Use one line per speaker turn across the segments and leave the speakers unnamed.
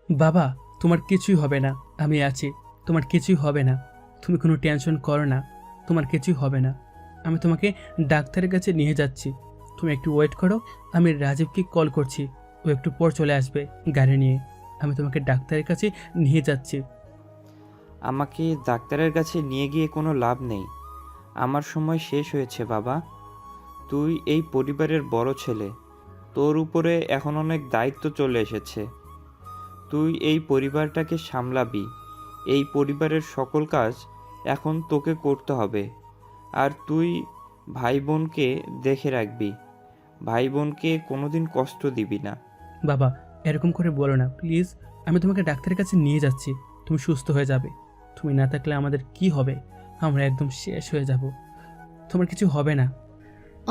বাবা, তোমার কিছুই হবে না, আমি আছি। তোমার কিছুই হবে না, তুমি কোনো টেনশন করো না। তোমার কিছুই হবে না। আমি তোমাকে ডাক্তারের কাছে নিয়ে যাচ্ছি। তুমি একটু ওয়েট করো, আমি রাজীবকে কল করছি। ও একটু পর চলে আসবে গাড়ি নিয়ে। আমি তোমাকে ডাক্তারের কাছে নিয়ে যাচ্ছি।
আমাকে ডাক্তারের কাছে নিয়ে গিয়ে কোনো লাভ নেই। আমার সময় শেষ হয়েছে বাবা। তুই এই পরিবারের বড় ছেলে। তোর উপরে এখন অনেক দায়িত্ব চলে এসেছে। তুই এই পরিবারটাকে সামলাবি। এই পরিবারের সকল কাজ এখন তোকে করতে হবে। আর তুই ভাই বোনকে দেখে রাখবি। ভাই বোনকে কোনোদিন কষ্ট দিবি না।
বাবা, এরকম করে বলো না প্লিজ। আমি তোমাকে ডাক্তারের কাছে নিয়ে যাচ্ছি। তুমি সুস্থ হয়ে যাবে। তুমি না থাকলে আমাদের কি হবে? আমরা একদম শেষ হয়ে যাব। তোমার কিছু হবে না।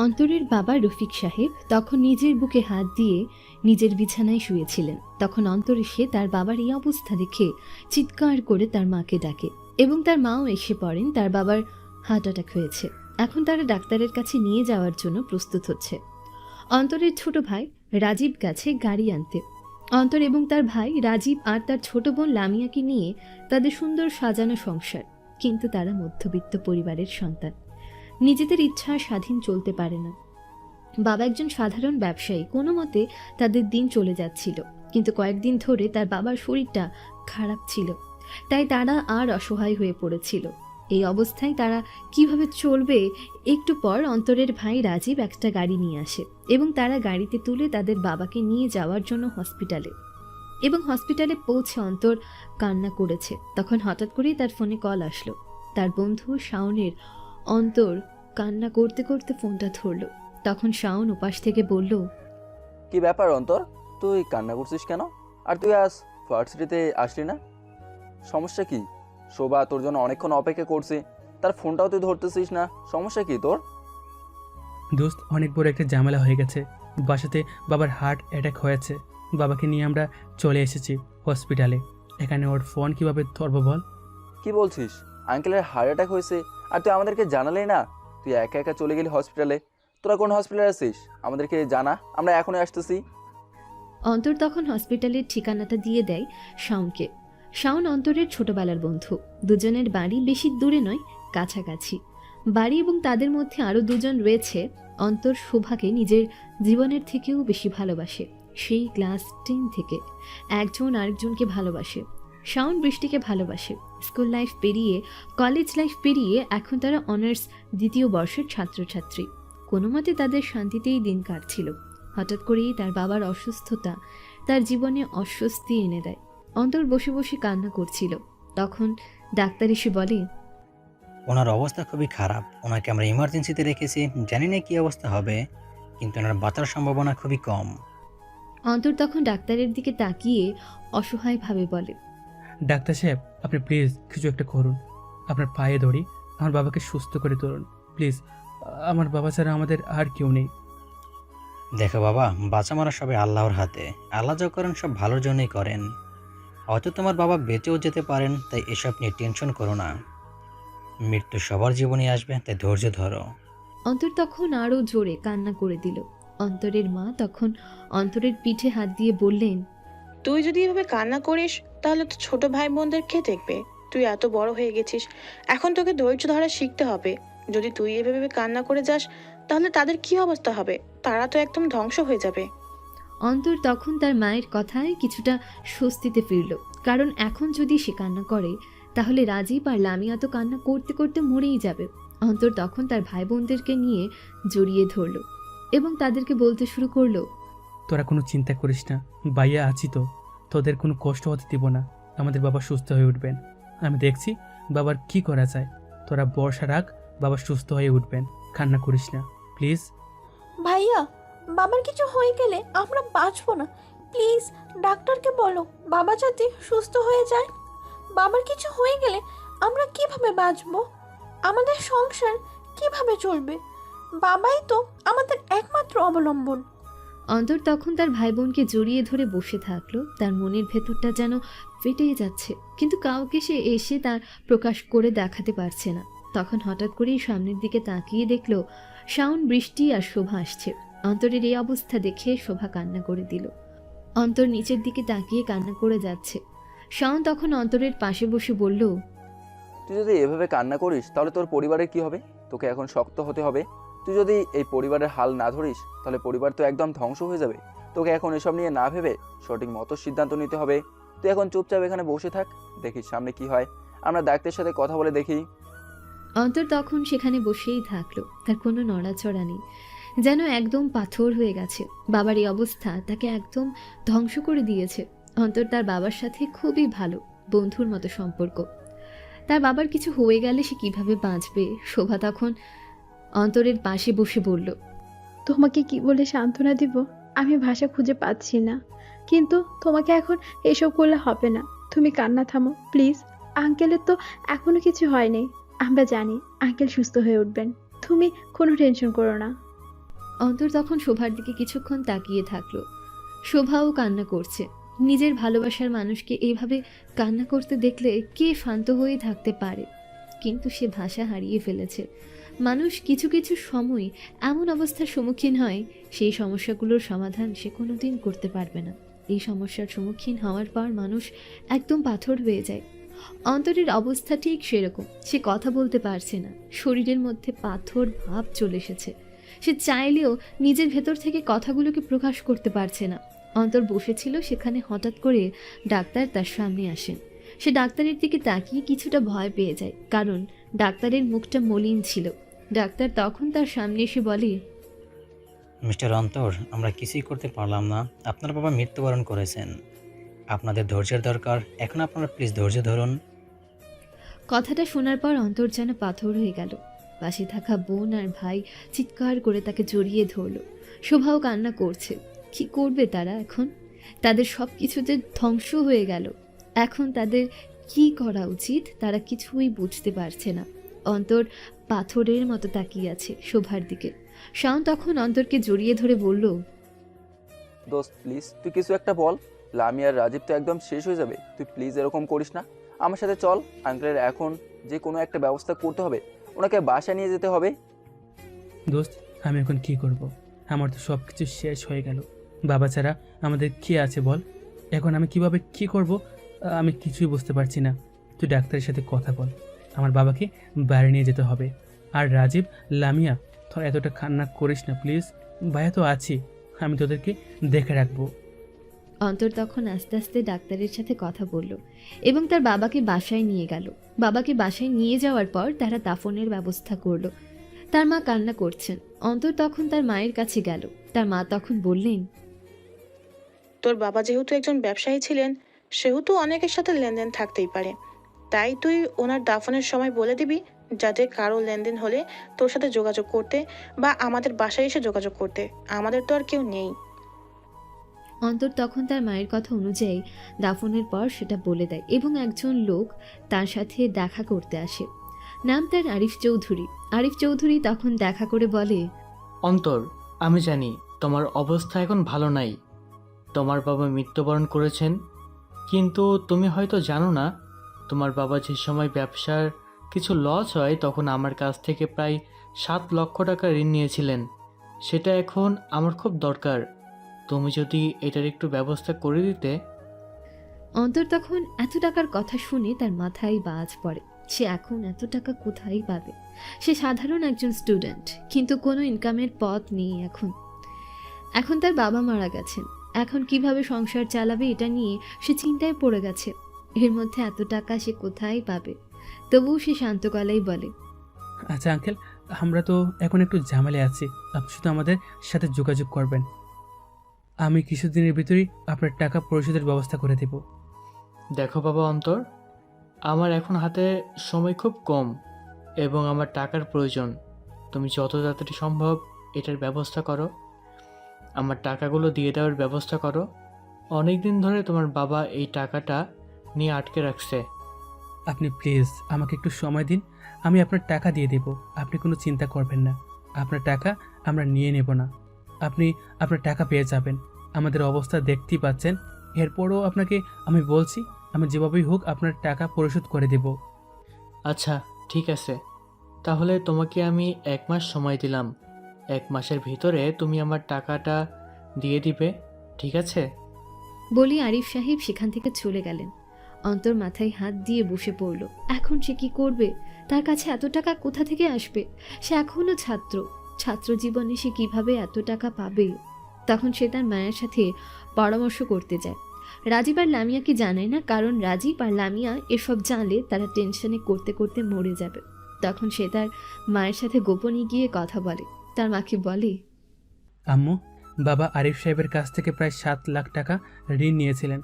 অন্তরের বাবা রফিক সাহেব তখন নিজের বুকে হাত দিয়ে নিজের বিছানায় শুয়েছিলেন। তখন অন্তর এসে তার বাবার এই অবস্থা দেখে চিৎকার করে তার মাকে ডাকে এবং তার মাও এসে পড়েন। তার বাবার হার্ট অ্যাটাক হয়েছে। এখন তারা ডাক্তারের কাছে নিয়ে যাওয়ার জন্য প্রস্তুত হচ্ছে। অন্তরের ছোট ভাই রাজীব গেছে গাড়ি আনতে। অন্তর এবং তার ভাই রাজীব আর তার ছোট বোন লামিয়াকে নিয়ে তাদের সুন্দর সাজানো সংসার। কিন্তু তারা মধ্যবিত্ত পরিবারের সন্তান, নিজেদের ইচ্ছা স্বাধীন চলতে পারে না। বাবা একজন সাধারণ ব্যবসায়ী, কোনো মতে তাদের দিন চলে যাচ্ছিল। কিন্তু কয়েকদিন ধরে তার বাবার শরীরটা খারাপ ছিল, তাই তারা আর অসহায় হয়ে পড়েছিল। এই অবস্থায় তারা কিভাবে চলবে? একটু পর অন্তরের ভাই রাজীব একটা গাড়ি নিয়ে আসে এবং তারা গাড়িতে তুলে তাদের বাবাকে নিয়ে যাওয়ার জন্য হসপিটালে পৌঁছে অন্তর কান্না করেছে। তখন হঠাৎ করেই তার ফোনে কল আসলো। তার বন্ধু শাওনের। অন্তর কান্না করতে করতে ফোনটা ধরল। তখন শাওন উপাস থেকে বলল,
কি ব্যাপার অন্তর, তুই কান্না করছিস কেন? আর তুই আজ ভার্সিটিতে আসলি না? সমস্যা কি? শোভা তোর জন্য অনেকক্ষণ অপেক্ষা করছে, তার ফোনটাও তুই ধরতেছিস না, সমস্যা কি তোর?
দোস্ত, অনেক বড় একটা ঝামেলা হয়ে গেছে। বাসাতে বাবার হার্ট অ্যাটাক হয়েছে। বাবাকে নিয়ে আমরা চলে এসেছি হসপিটালে। এখানে ওর ফোন কিভাবে ধরবো বল?
কি বলছিস? আঙ্কেলের হার্ট অ্যাটাক হয়েছে আর তুই আমাদেরকে জানালেই না? তুই একা একা চলে গেলি হসপিটালে। তোরা কোন হসপিটালে আছিস আমাদেরকে জানা, আমরা এখনই আসতেছি।
অন্তর তখন হসপিটালের ঠিকানাটা দিয়ে দেয় শাওনকে। শাওন অন্তরের ছোটবেলার বন্ধু। দুজনের বাড়ি বেশি দূরে নয়, কাছাকাছি বাড়ি, এবং তাদের মধ্যে আরও দুজন রয়েছে। অন্তর শোভাকে নিজের জীবনের থেকেও বেশি ভালোবাসে। সেই ক্লাস 10 থেকে একজন আরেকজনকে ভালোবাসে। শাওন বৃষ্টিকে ভালোবাসে। স্কুল লাইফ পেরিয়ে কলেজ লাইফ পেরিয়ে এখন তারা অনার্স 2য় বর্ষের ছাত্রছাত্রী। কোনো মতে তাদের শান্তিতেই দিন কাটছিল। হঠাৎ করেই তার বাবার অসুস্থতা তার জীবনে অস্বস্তি এনে দেয়। অন্তর বসে বসে কান্না করছিল। তখন ডাক্তার এসে বলে,
ওনার অবস্থা খুবই খারাপ। ওনাকে আমরা ইমার্জেন্সিতে রেখেছি, জানি না কী অবস্থা হবে, কিন্তু ওনার বাঁচার সম্ভাবনা খুবই কম।
অন্তর তখন ডাক্তারের দিকে তাকিয়ে অসহায়ভাবে বলে,
ডাক্তার সাহেব, আপনি প্লিজ কিছু একটা করুন। আপনার পায়ে ধরি, আমার বাবাকে সুস্থ করে তুলুন প্লিজ। আমার বাবা ছাড়া আমাদের আর কেউ নেই।
দেখো বাবা, বাঁচা মারা সবাই আল্লাহর হাতে। আল্লাহ যা করেন সব ভালোর জন্যই করেন। হয়তো তোমার বাবা বেঁচেও যেতে পারেন, তাই এসব নিয়ে টেনশন করো না। মৃত্যু সবার জীবনে আসবে, তাই ধৈর্য ধরো।
অন্তর তখন আরও জোরে কান্না করে দিল। অন্তরের মা তখন অন্তরের পিঠে হাত দিয়ে বললেন,
তুই যদি এভাবে কান্না করিস তাহলে তো ছোট ভাই বোনদের কে দেখবে? তুই এত বড় হয়ে গেছিস, এখন তোকে ধৈর্য ধরা শিখতে হবে। যদি তুই এভাবে কান্না করে যাস তাহলে তাদের কি অবস্থা হবে? তারা তো একদম ধ্বংস হয়ে যাবে।
অন্তর তখন তার মায়ের কথায় কিছুটা স্বস্তিতে ফিরল। কারণ এখন যদি সে কান্না করে তাহলে রাজীব আর লামিয়া তো কান্না করতে করতে মরেই যাবে। অন্তর তখন তার ভাই বোনদেরকে নিয়ে জড়িয়ে ধরল এবং তাদেরকে বলতে শুরু করলো,
তোরা কোনো চিন্তা করিস না, বাইয়া আছি তো। তোদের কোনো কষ্ট হতে দিব না। আমাদের বাবা সুস্থ হয়ে উঠবেন। আমি দেখছি বাবার কি করা যায়। তোরা ভরসা রাখ, বাবা সুস্থ হয়ে উঠবেন। কান্না করিস না প্লিজ।
ভাইয়া, বাবার কিছু হয়ে গেলে আমরা বাঁচবো না। প্লিজ ডাক্তারকে বলো বাবা যাতে সুস্থ হয়ে যায়। বাবার কিছু হয়ে গেলে আমরা কিভাবে বাঁচবো? আমাদের সংসার কিভাবে চলবে? বাবাই তো আমাদের একমাত্র অবলম্বন।
অন্তর তখন তার ভাই বোনকে জড়িয়ে ধরে বসে থাকলো। তার মনের ভেতরটা যেন ফেটে যাচ্ছে, কিন্তু কাউকে সে এসে তার প্রকাশ করে দেখাতে পারছে না। তখন হঠাৎ করেই সামনের দিকে তাকিয়ে দেখলো শাওন, বৃষ্টি আর শোভা আসছে। অন্তরের এই অবস্থা দেখে শোভা কান্না করে দিল। অন্তর নিচের দিকে তাকিয়ে কান্না করে যাচ্ছে। শাওন তখন অন্তরের পাশে বসে বলল,
তুই যদি এভাবে কান্না করিস তাহলে তোর পরিবারের কি হবে? তোকে এখন শক্ত হতে হবে। তুই যদি এই পরিবারের হাল না ধরিস তাহলে পরিবার তো একদম ধ্বংস হয়ে যাবে। তোকে এখন এসব নিয়ে না ভেবে সঠিক মতো সিদ্ধান্ত নিতে হবে। তুই এখন চুপচাপ এখানে বসে থাক, দেখিস সামনে কি হয়। আমরা ডাক্তারের সাথে কথা বলে দেখি।
অন্তর তখন সেখানে বসেই থাকলো। তার কোনো নড়াচড়া নেই, যেন একদম পাথর হয়ে গেছে। বাবার এই অবস্থা তাকে একদম ধ্বংস করে দিয়েছে। অন্তর তার বাবার সাথে খুবই ভালো, বন্ধুর মতো সম্পর্ক। তার বাবার কিছু হয়ে গেলে সে কিভাবে বাঁচবে? শোভা তখন অন্তরের পাশে বসে বলল,
তোমাকে কি বলে সান্ত্বনা দিব আমি ভাষা খুঁজে পাচ্ছি না, কিন্তু তোমাকে এখন এসব করলে হবে না। তুমি কান্না থামো প্লিজ। আঙ্কেলের তো এখনো কিছু হয়নি, আমরা জানি আঙ্কেল সুস্থ হয়ে উঠবেন, তুমি কোনো টেনশন করো না।
অন্তর তখন শোভার দিকে কিছুক্ষণ তাকিয়ে থাকলো। শোভাও কান্না করছে। নিজের ভালোবাসার মানুষকে এইভাবে কান্না করতে দেখলে কে শান্ত হয়ে থাকতে পারে? কিন্তু সে ভাষা হারিয়ে ফেলেছে। মানুষ কিছু কিছু সময় এমন অবস্থার সম্মুখীন হয়, সেই সমস্যাগুলোর সমাধান সে কোনোদিন করতে পারবে না। এই সমস্যার সম্মুখীন হওয়ার পর মানুষ একদম পাথর হয়ে যায়। অন্তরের অবস্থা ঠিক সেরকম। সে কথা বলতে পারছে না, শরীরের মধ্যে পাথর ভাব চলে এসেছে। সে চাইলেও নিজের ভেতর থেকে কথাগুলোকে প্রকাশ করতে পারছে না। অন্তর বসেছিল সেখানে, হঠাৎ করে ডাক্তার তার সামনে আসেন। সে ডাক্তারের দিকে তাকিয়ে কিছুটা ভয় পেয়ে যায়, কারণ ডাক্তারের মুখটা মলিন ছিল। ডাক্তার তখন তার সামনে এসে বলে,
মিস্টার অন্তর, আমরা কিছুই করতে পারলাম না। আপনার বাবা মৃত্যুবরণ করেছেন। আপনাদের ধৈর্যের দরকার। এখন আপনারা প্লিজ ধৈর্য ধরুন।
কথাটা শোনার পর অন্তর যেন পাথর হয়ে গেল। পাশে থাকা বোন আর ভাই চিৎকার করে তাকে জড়িয়ে ধরল। শোভাও কান্না করছে। কি করবে তারা এখন? তাদের সব কিছুতে ধ্বংস হয়ে গেল। এখন তাদের কি করা উচিত তারা কিছুই বুঝতে পারছে না। অন্তর পাথরের মতো তাকিয়ে আছে শোভার দিকে। শাওন তখন অন্তরকে জড়িয়ে ধরে বলল,
দোস্ত প্লিজ তুই কিছু একটা বল। লামি আর রাজীব তো একদম শেষ হয়ে যাবে। তুই প্লিজ এরকম করিস না, আমার সাথে চল। আঙ্কেলের এখন যে কোনো একটা ব্যবস্থা করতে হবে, ওনাকে বাসায় নিয়ে যেতে হবে।
দোস্ত, আমি এখন কি করব? আমার তো সব কিছু শেষ হয়ে গেল। বাবা ছাড়া আমাদের কে আছে বল? এখন আমি কিভাবে কি করব আমি কিছুই বুঝতে পারছি না। তুই ডাক্তারের সাথে কথা বল, আমার বাবাকে বাইরে নিয়ে যেতে হবে। আর রাজীব, লামিয়া, তোরা এতটা কান্না করিস না প্লিজ। ভাইয়া তো আছি, আমি তোদেরকে দেখে রাখবো।
অন্তর তখন আস্তে আস্তে ডাক্তারের সাথে কথা বলল এবং তার বাবাকে বাসায় নিয়ে গেল। বাবাকে বাসায় নিয়ে যাওয়ার পর তারা দাফনের ব্যবস্থা করলো। তার মা কান্না করছেন। অন্তর তখন তার মায়ের কাছে গেল। তার মা তখন বললেন,
তোর বাবা যেহেতু একজন ব্যবসায়ী ছিলেন, সেহেতু অনেকের সাথে লেনদেন থাকতেই পারে। তাই তুই ওনার দাফনের সময় বলে দিবি যাতে কারো লেনদেন হলে তোর সাথে যোগাযোগ করতে বা আমাদের বাসায় এসে যোগাযোগ করতে। আমাদের তো আর কেউ নেই।
অন্তর তখন তার মায়ের কথা অনুযায়ী দাফনের পর সেটা বলে দেয় এবং একজন লোক তার সাথে দেখা করতে আসে। নাম তার আরিফ চৌধুরী। আরিফ চৌধুরী তখন দেখা করে বলে,
অন্তর, আমি জানি তোমার অবস্থা এখন ভালো নাই। তোমার বাবা মৃত্যুবরণ করেছেন, কিন্তু তুমি হয়তো জানো না, তোমার বাবা যে সময় ব্যবসার কিছু লস হয় তখন আমার কাছ থেকে প্রায় 7 লক্ষ টাকা ঋণ নিয়েছিলেন। সেটা এখন আমার খুব দরকার। তুমি যদি এটার একটু ব্যবস্থা করে দিতে।
অন্তর তখন এত টাকার কথা শুনে তার মাথায় বাজ পড়ে। সে এখন এত টাকা কোথায় পাবে? সে সাধারণ একজন স্টুডেন্ট, কিন্তু কোনো ইনকামের পথ নেই এখন তার বাবা মারা গেছেন। এখন কিভাবে সংসার চালাবে এটা নিয়ে সে চিন্তায় পড়ে গেছে। এর মধ্যে এত টাকা সে কোথায় পাবে? তবুও সে শান্ত গলায় বলে,
আচ্ছা আঙ্কেল, আমরা তো এখন একটু ঝামেলায় আছি। আপনি শুধু আমাদের সাথে যোগাযোগ করবেন, আমি কিছুদিনের ভিতরেই আপনার টাকা পরিশোধের ব্যবস্থা করে দেব।
দেখো বাবা অন্তর, আমার এখন হাতে সময় খুব কম এবং আমার টাকার প্রয়োজন। তুমি যত তাড়াতাড়ি সম্ভব এটার ব্যবস্থা করো, আমার টাকাগুলো দিয়ে দেওয়ার ব্যবস্থা করো। অনেক দিন ধরে তোমার বাবা এই টাকাটা নিয়ে আটকে রাখছে।
আপনি প্লিজ আমাকে একটু সময় দিন, আমি আপনার টাকা দিয়ে দেব। আপনি কোনো চিন্তা করবেন না, আপনার টাকা আমরা নিয়ে নেব না। আপনি আপনার টাকা পেয়ে যাবেন। আমাদের অবস্থা দেখতেই পাচ্ছেন। এরপরও আপনাকে আমি বলছি, আমি যেভাবেই হোক আপনার টাকা পরিশোধ করে দেব।
আচ্ছা ঠিক আছে, তাহলে তোমাকে আমি 1 মাস সময় দিলাম। 1 মাসের ভিতরে তুমি আমার টাকাটা দিয়ে দিবে, ঠিক আছে?
বলি আরিফ সাহেব সেখান থেকে চলে গেলেন। অন্তর মাথায় হাত দিয়ে বসে পড়ল। এখন সে কি করবে? তার কাছে এত টাকা কোথা থেকে আসবে? সে এখনো ছাত্র জীবনে সে কিভাবে এত টাকা পাবে? তখন সে তার মায়ের সাথে পরামর্শ করতে যায়। রাজীব আর লামিয়াকে জানায় না, কারণ রাজীব আর লামিয়া এসব জানলে তারা টেনশনে করতে করতে মরে যাবে। তখন সে তার মায়ের সাথে গোপনে গিয়ে কথা বলে। তার মাকে বলে,
আম্মু, বাবা আরিফ সাহেবের কাছ থেকে প্রায় 7 লাখ টাকা ঋণ নিয়েছিলেন,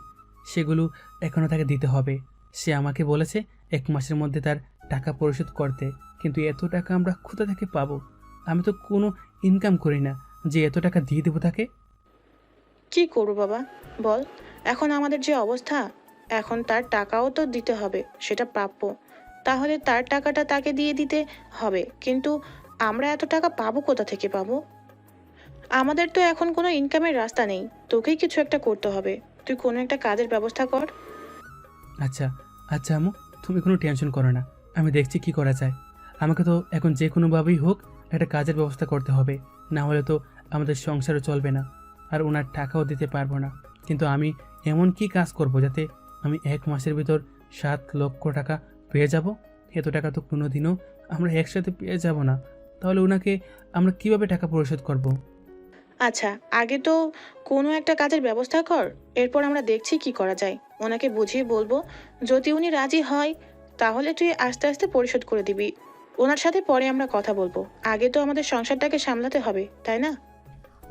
সেগুলো এখনও তাকে দিতে হবে। সে আমাকে বলেছে 1 মাসের মধ্যে তার টাকা পরিশোধ করতে, কিন্তু এত টাকা আমরা কোথা থেকে পাবো? আমি তো কোনো ইনকাম করি না যে এত টাকা দিয়ে দেবো তাকে।
কি করবো বাবা বল, এখন আমাদের যে অবস্থা, এখন তার টাকাও তো দিতে হবে, সেটা প্রাপ্য। তাহলে তার টাকাটা তাকে দিয়ে দিতে হবে, কিন্তু আমরা এত টাকা পাবো কোথা থেকে পাবো? আমাদের তো এখন কোনো ইনকামের রাস্তা নেই, তোকেই কিছু একটা করতে হবে। তুই কোনো একটা কাজের ব্যবস্থা কর।
আচ্ছা আচ্ছা আম্মু, তুমি কোনো টেনশন করো না, আমি দেখছি কি করা যায়। আমাকে তো এখন যে কোনোভাবেই হোক একটা কাজের ব্যবস্থা করতে হবে, না হলে তো আমাদের সংসারও চলবে না, আর ওনার টাকাও দিতে পারবো না। কিন্তু আমি এমন কি কাজ করব যাতে আমি 1 মাসের ভিতর 7 লক্ষ টাকা পেয়ে যাব? এত টাকা তো কোনো দিনও আমরা একসাথে পেয়ে যাব না, তাহলে ওনাকে আমরা কিভাবে টাকা পরিশোধ করব?
আচ্ছা, আগে তো কোনো একটা কাজের ব্যবস্থা কর, এরপর আমরা দেখছি কি করা যায়। ওনাকে বুঝিয়ে বলবো, যদি উনি রাজি হয় তাহলে তুই আস্তে আস্তে পরিশোধ করে দিবি। ওনার সাথে পরে আমরা কথা বলবো, আগে তো আমাদের সংসারটাকে সামলাতে হবে, তাই না?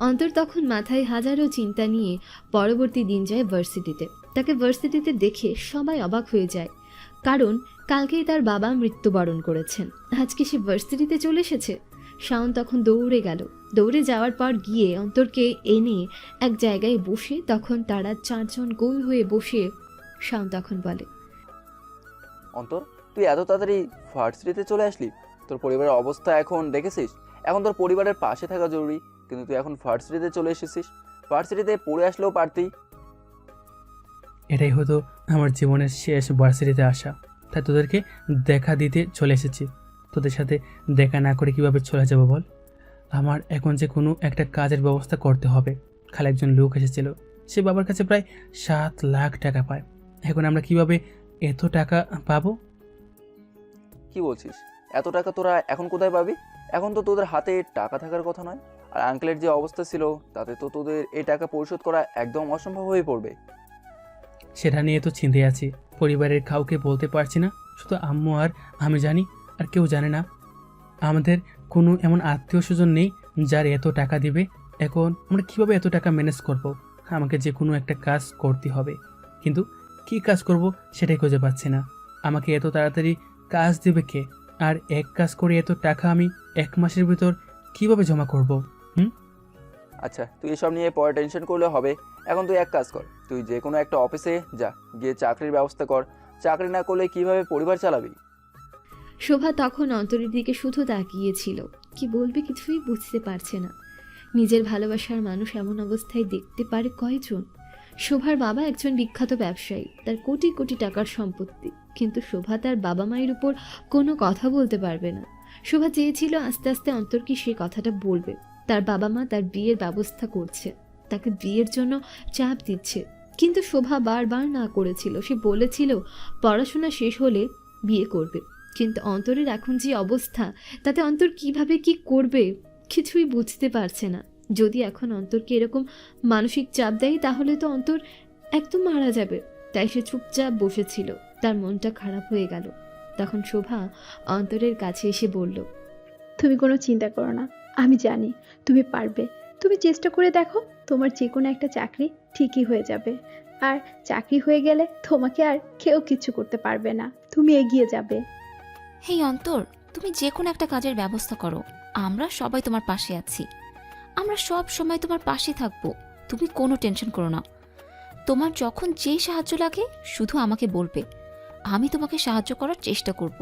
অন্তর তখন মাথায় হাজারো চিন্তা নিয়ে পরবর্তী দিন যায় ভার্সিটিতে। তাকে ভার্সিটিতে দেখে সবাই অবাক হয়ে যায়, কারণ কালকেই তার বাবা মৃত্যুবরণ করেছেন। আজকে সে ভার্সিটিতে চলে এসেছে। শাওন তখন দৌড়ে গেল। দৌড়ে যাওয়ার পর গিয়ে অন্তরকে এনে এক জায়গায় বসে, তখন তারা 4 জন গোল হয়ে বসে। শাওন তখন বলে,
অন্তর, তুই এত তাড়াতাড়ি ভার্সিটিতে চলে আসলি? তোর পরিবারের অবস্থা এখন দেখেছিস? এখন তোর পরিবারের পাশে থাকা জরুরি, কিন্তু তুই এখন ভার্সিটিতে চলে এসেছিস। ভার্সিটিতে পড়ে আসলেও পারতি।
এটাই হতো আমার জীবনের শেষ ভার্সিটিতে আসা, তাই তোদেরকে দেখা দিতে চলে এসেছি। তোদের সাথে দেখা না করে কিভাবে চলে যাবো বল? আমার এখন যে কোনো একটা কাজের ব্যবস্থা করতে হবে। খালি একজন লোক এসেছিল, সে বাবার কাছে প্রায় 7 লাখ টাকা পায়। এখন আমরা কিভাবে এত টাকা পাবো?
কি বলছিস? এত টাকা তোরা এখন কোথায় পাবি? এখন তো তোদের হাতে টাকা থাকার কথা নয়। আর আঙ্কেলের যে অবস্থা ছিল, তাতে তো তোদের এই টাকা পরিশোধ করা একদম অসম্ভব হয়ে পড়বে।
সেটা নিয়ে তো চিন্তায় আছি। পরিবারের কাউকে বলতে পারছি না, শুধু আম্মু আর আমি জানি, আর কেউ জানে না। আমাদের কোনো এমন আত্মীয় স্বজন নেই যার এত টাকা দিবে। এখন আমরা কীভাবে এত টাকা ম্যানেজ করব? আমাকে যে কোনো একটা কাজ করতে হবে, কিন্তু কি কাজ করব সেটাই খুঁজে পাচ্ছি না। আমাকে এত তাড়াতাড়ি কাজ দেবে কে? আর এক কাজ করে এত টাকা আমি 1 মাসের ভিতর কিভাবে জমা করব?
আচ্ছা, তুই এসব নিয়ে পরে টেনশন করলে হবে। এখন তুই এক কাজ কর, তুই যে কোনো একটা অফিসে যা, গিয়ে চাকরির ব্যবস্থা কর। চাকরি না করলে কিভাবে পরিবার চালাবি?
শোভা তখন অন্তরের দিকে শুধু তাকিয়েছিল। কি বলবে কিছুই বুঝতে পারছে না। নিজের ভালোবাসার মানুষ এমন অবস্থায় দেখতে পারে কয়জন? শোভার বাবা একজন বিখ্যাত ব্যবসায়ী, তার কোটি কোটি টাকার সম্পত্তি, কিন্তু শোভা তার বাবা মায়ের উপর কোনো কথা বলতে পারবে না। শোভা চেয়েছিল আস্তে আস্তে অন্তরকে সে কথাটা বলবে। তার বাবা মা তার বিয়ের ব্যবস্থা করছে, তাকে বিয়ের জন্য চাপ দিচ্ছে, কিন্তু শোভা বারবার না করেছিল। সে বলেছিল পড়াশোনা শেষ হলে বিয়ে করবে, কিন্তু অন্তরের এখন যে অবস্থা, তাতে অন্তর কিভাবে কি করবে কিছুই বুঝতে পারছে না। যদি এখন অন্তরকে এরকম মানসিক চাপ দেয় তাহলে তো অন্তর একদম মারা যাবে। তাই সে চুপচাপ বসেছিল, তার মনটা খারাপ হয়ে গেল। তখন শোভা অন্তরের কাছে এসে বলল,
তুমি কোনো চিন্তা করো না, আমি জানি তুমি পারবে। তুমি চেষ্টা করে দেখো, তোমার যে কোনো একটা চাকরি ঠিকই হয়ে যাবে। আর চাকরি হয়ে গেলে তোমাকে আর কেউ কিছু করতে পারবে না, তুমি এগিয়ে যাবে।
হেই অন্তর, তুমি যে কোনো একটা কাজের ব্যবস্থা করো, আমরা সবাই তোমার পাশে আছি। আমরা সব সময় তোমার পাশে থাকবো, তুমি কোনো টেনশন করো না। তোমার যখন যেই সাহায্য লাগে শুধু আমাকে বলবে, আমি তোমাকে সাহায্য করার চেষ্টা করব।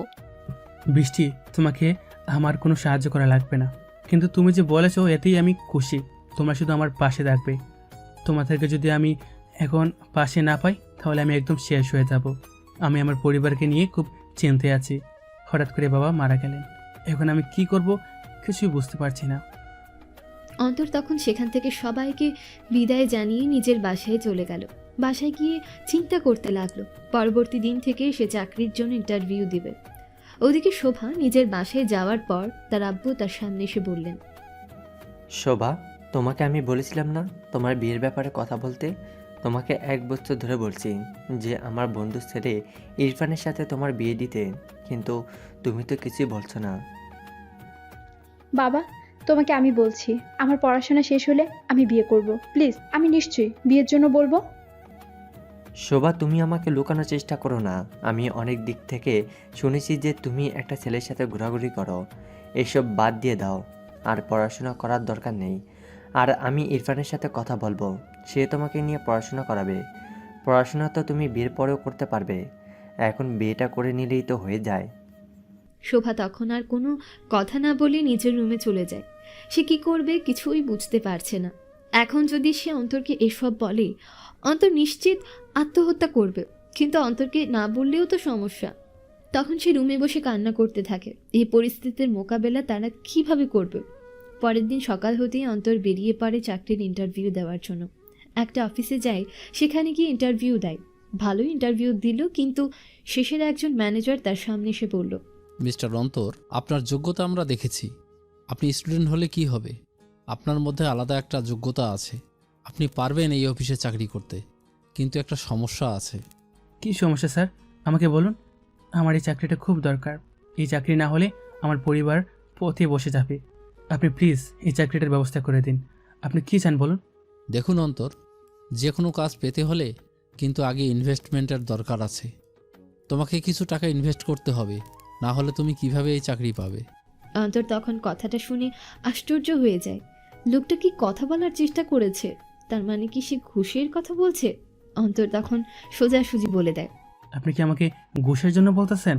বৃষ্টি, তোমাকে আমার কোনো সাহায্য করা লাগবে না, কিন্তু তুমি যে বলেছো এতেই আমি খুশি। তোমরা শুধু আমার পাশে থাকবে। তোমাদেরকে যদি আমি এখন পাশে না পাই তাহলে আমি একদম শেষ হয়ে যাব। আমি আমার পরিবারকে নিয়ে খুব চিন্তায় আছি। হঠাৎ করে বাবা মারা গেলেন, এখন আমি কি করব কিছুই বুঝতে পারছি না।
অন্তর তখন সেখান থেকে সবাইকে বিদায় জানিয়ে নিজের বাসায় চলে গেল। বাসায় গিয়ে চিন্তা করতে লাগলো পরবর্তী দিন থেকে সে চাকরির জন্য ইন্টারভিউ দিবে। ওদিকে শোভা নিজের বাসায় যাওয়ার পর তার আব্বু তার সামনে এসে বললেন,
শোভা, তোমাকে আমি বলেছিলাম না তোমার বিয়ের ব্যাপারে কথা বলতে? তোমাকে 1 বছর ধরে বলছি যে আমার বন্ধুর ছেলে ইরফানের সাথে তোমার বিয়ে দিতে, কিন্তু তুমি তো কিছুই বলছো না।
বাবা, তোমাকে আমি বলছি, আমার পড়াশোনা শেষ হলে আমি বিয়ে করব। প্লিজ, আমি নিশ্চয়ই বিয়ের জন্য বলবো।
শোভা, তুমি আমাকে লুকানোর চেষ্টা করো না। আমি অনেক দিক থেকে শুনেছি যে তুমি একটা ছেলের সাথে ঘোরাঘুরি করো। এসব বাদ দিয়ে দাও, আর পড়াশোনা করার দরকার নেই। আর আমি ইরফানের সাথে কথা বলবো, সে তোমাকে নিয়ে পড়াশোনা করাবে। পড়াশোনা তো তুমি বিয়ের পরেও করতে পারবে, এখন বিয়েটা করে নিলেই তো হয়ে যায়।
শোভা তখন আর কোনো কথা না বলে নিজের রুমে চলে যায়। সে কি করবে কিছুই বুঝতে পারছে না। এখন যদি সে অন্তরকে এসব বলে, অন্তর নিশ্চিত আত্মহত্যা করবে, কিন্তু অন্তরকে না বললেও তো সমস্যা। তখন সে রুমে বসে কান্না করতে থাকে। এই পরিস্থিতির মোকাবেলা তারা কিভাবে করবে? পরের দিন সকাল হতেই অন্তর বেরিয়ে পড়ে চাকরির ইন্টারভিউ দেওয়ার জন্য। একটা অফিসে যায়, সেখানে গিয়ে ইন্টারভিউ দেয়। ভালো ইন্টারভিউ দিল, কিন্তু শেষের একজন ম্যানেজার তার সামনে এসে বলল,
মিস্টার অন্তর, আপনার যোগ্যতা আমরা দেখেছি। আপনি স্টুডেন্ট হলে কি হবে? আপনার মধ্যে আলাদা একটা যোগ্যতা আছে, আপনি পারবেন এই অফিসে চাকরি করতে। কিন্তু একটা সমস্যা আছে।
কি সমস্যা স্যার? আমাকে বলুন। আমার এই চাকরিটা খুব দরকার। এই চাকরি না হলে আমার পরিবার পথে বসে যাবে। আপনি প্লিজ এই চাকরিটার ব্যবস্থা করে দিন। আপনি কী চান বলুন।
দেখুন অন্তর, যে কোনো কাজ পেতে হলে কিন্তু আগে ইনভেস্টমেন্টের দরকার আছে। তোমাকে কিছু টাকা ইনভেস্ট করতে হবে, না হলে তুমি কিভাবে এই চাকরি পাবে?
অন্তর তখন কথাটা শুনে আশ্চর্য হয়ে যায়। লোকটা কি কথা বলার চেষ্টা করেছে? তার মানে কি সে ঘুষের কথা বলছে? অন্তর তখন সোজাসুজি বলে দেয়,
আপনি কি আমাকে ঘুষের জন্য বলতেছেন?